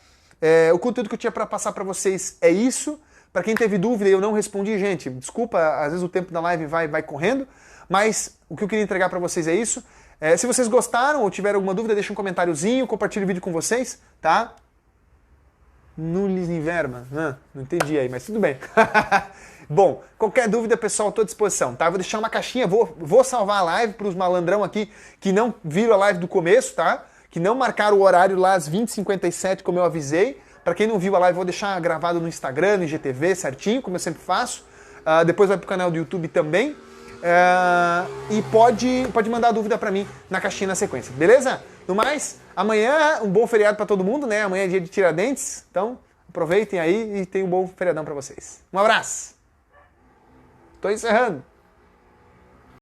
O conteúdo que eu tinha para passar para vocês é isso. Para quem teve dúvida e eu não respondi, gente, desculpa, às vezes o tempo da live vai correndo, mas o que eu queria entregar para vocês é isso. Se vocês gostaram ou tiveram alguma dúvida, deixa um comentáriozinho, compartilhe o vídeo com vocês, tá? Nulis Inverma. Não entendi aí, mas tudo bem. Bom, qualquer dúvida, pessoal, estou à disposição, tá? Vou deixar uma caixinha, vou salvar a live para os malandrão aqui que não viram a live do começo, tá? Que não marcaram o horário lá às 20h57, como eu avisei. Para quem não viu a live, vou deixar gravado no Instagram, no IGTV, certinho, como eu sempre faço. Depois vai pro canal do YouTube também. E pode mandar dúvida para mim na caixinha na sequência, beleza? No mais, amanhã um bom feriado para todo mundo, né? Amanhã é dia de Tiradentes, então aproveitem aí e tenham um bom feriadão para vocês. Um abraço! Tô encerrando.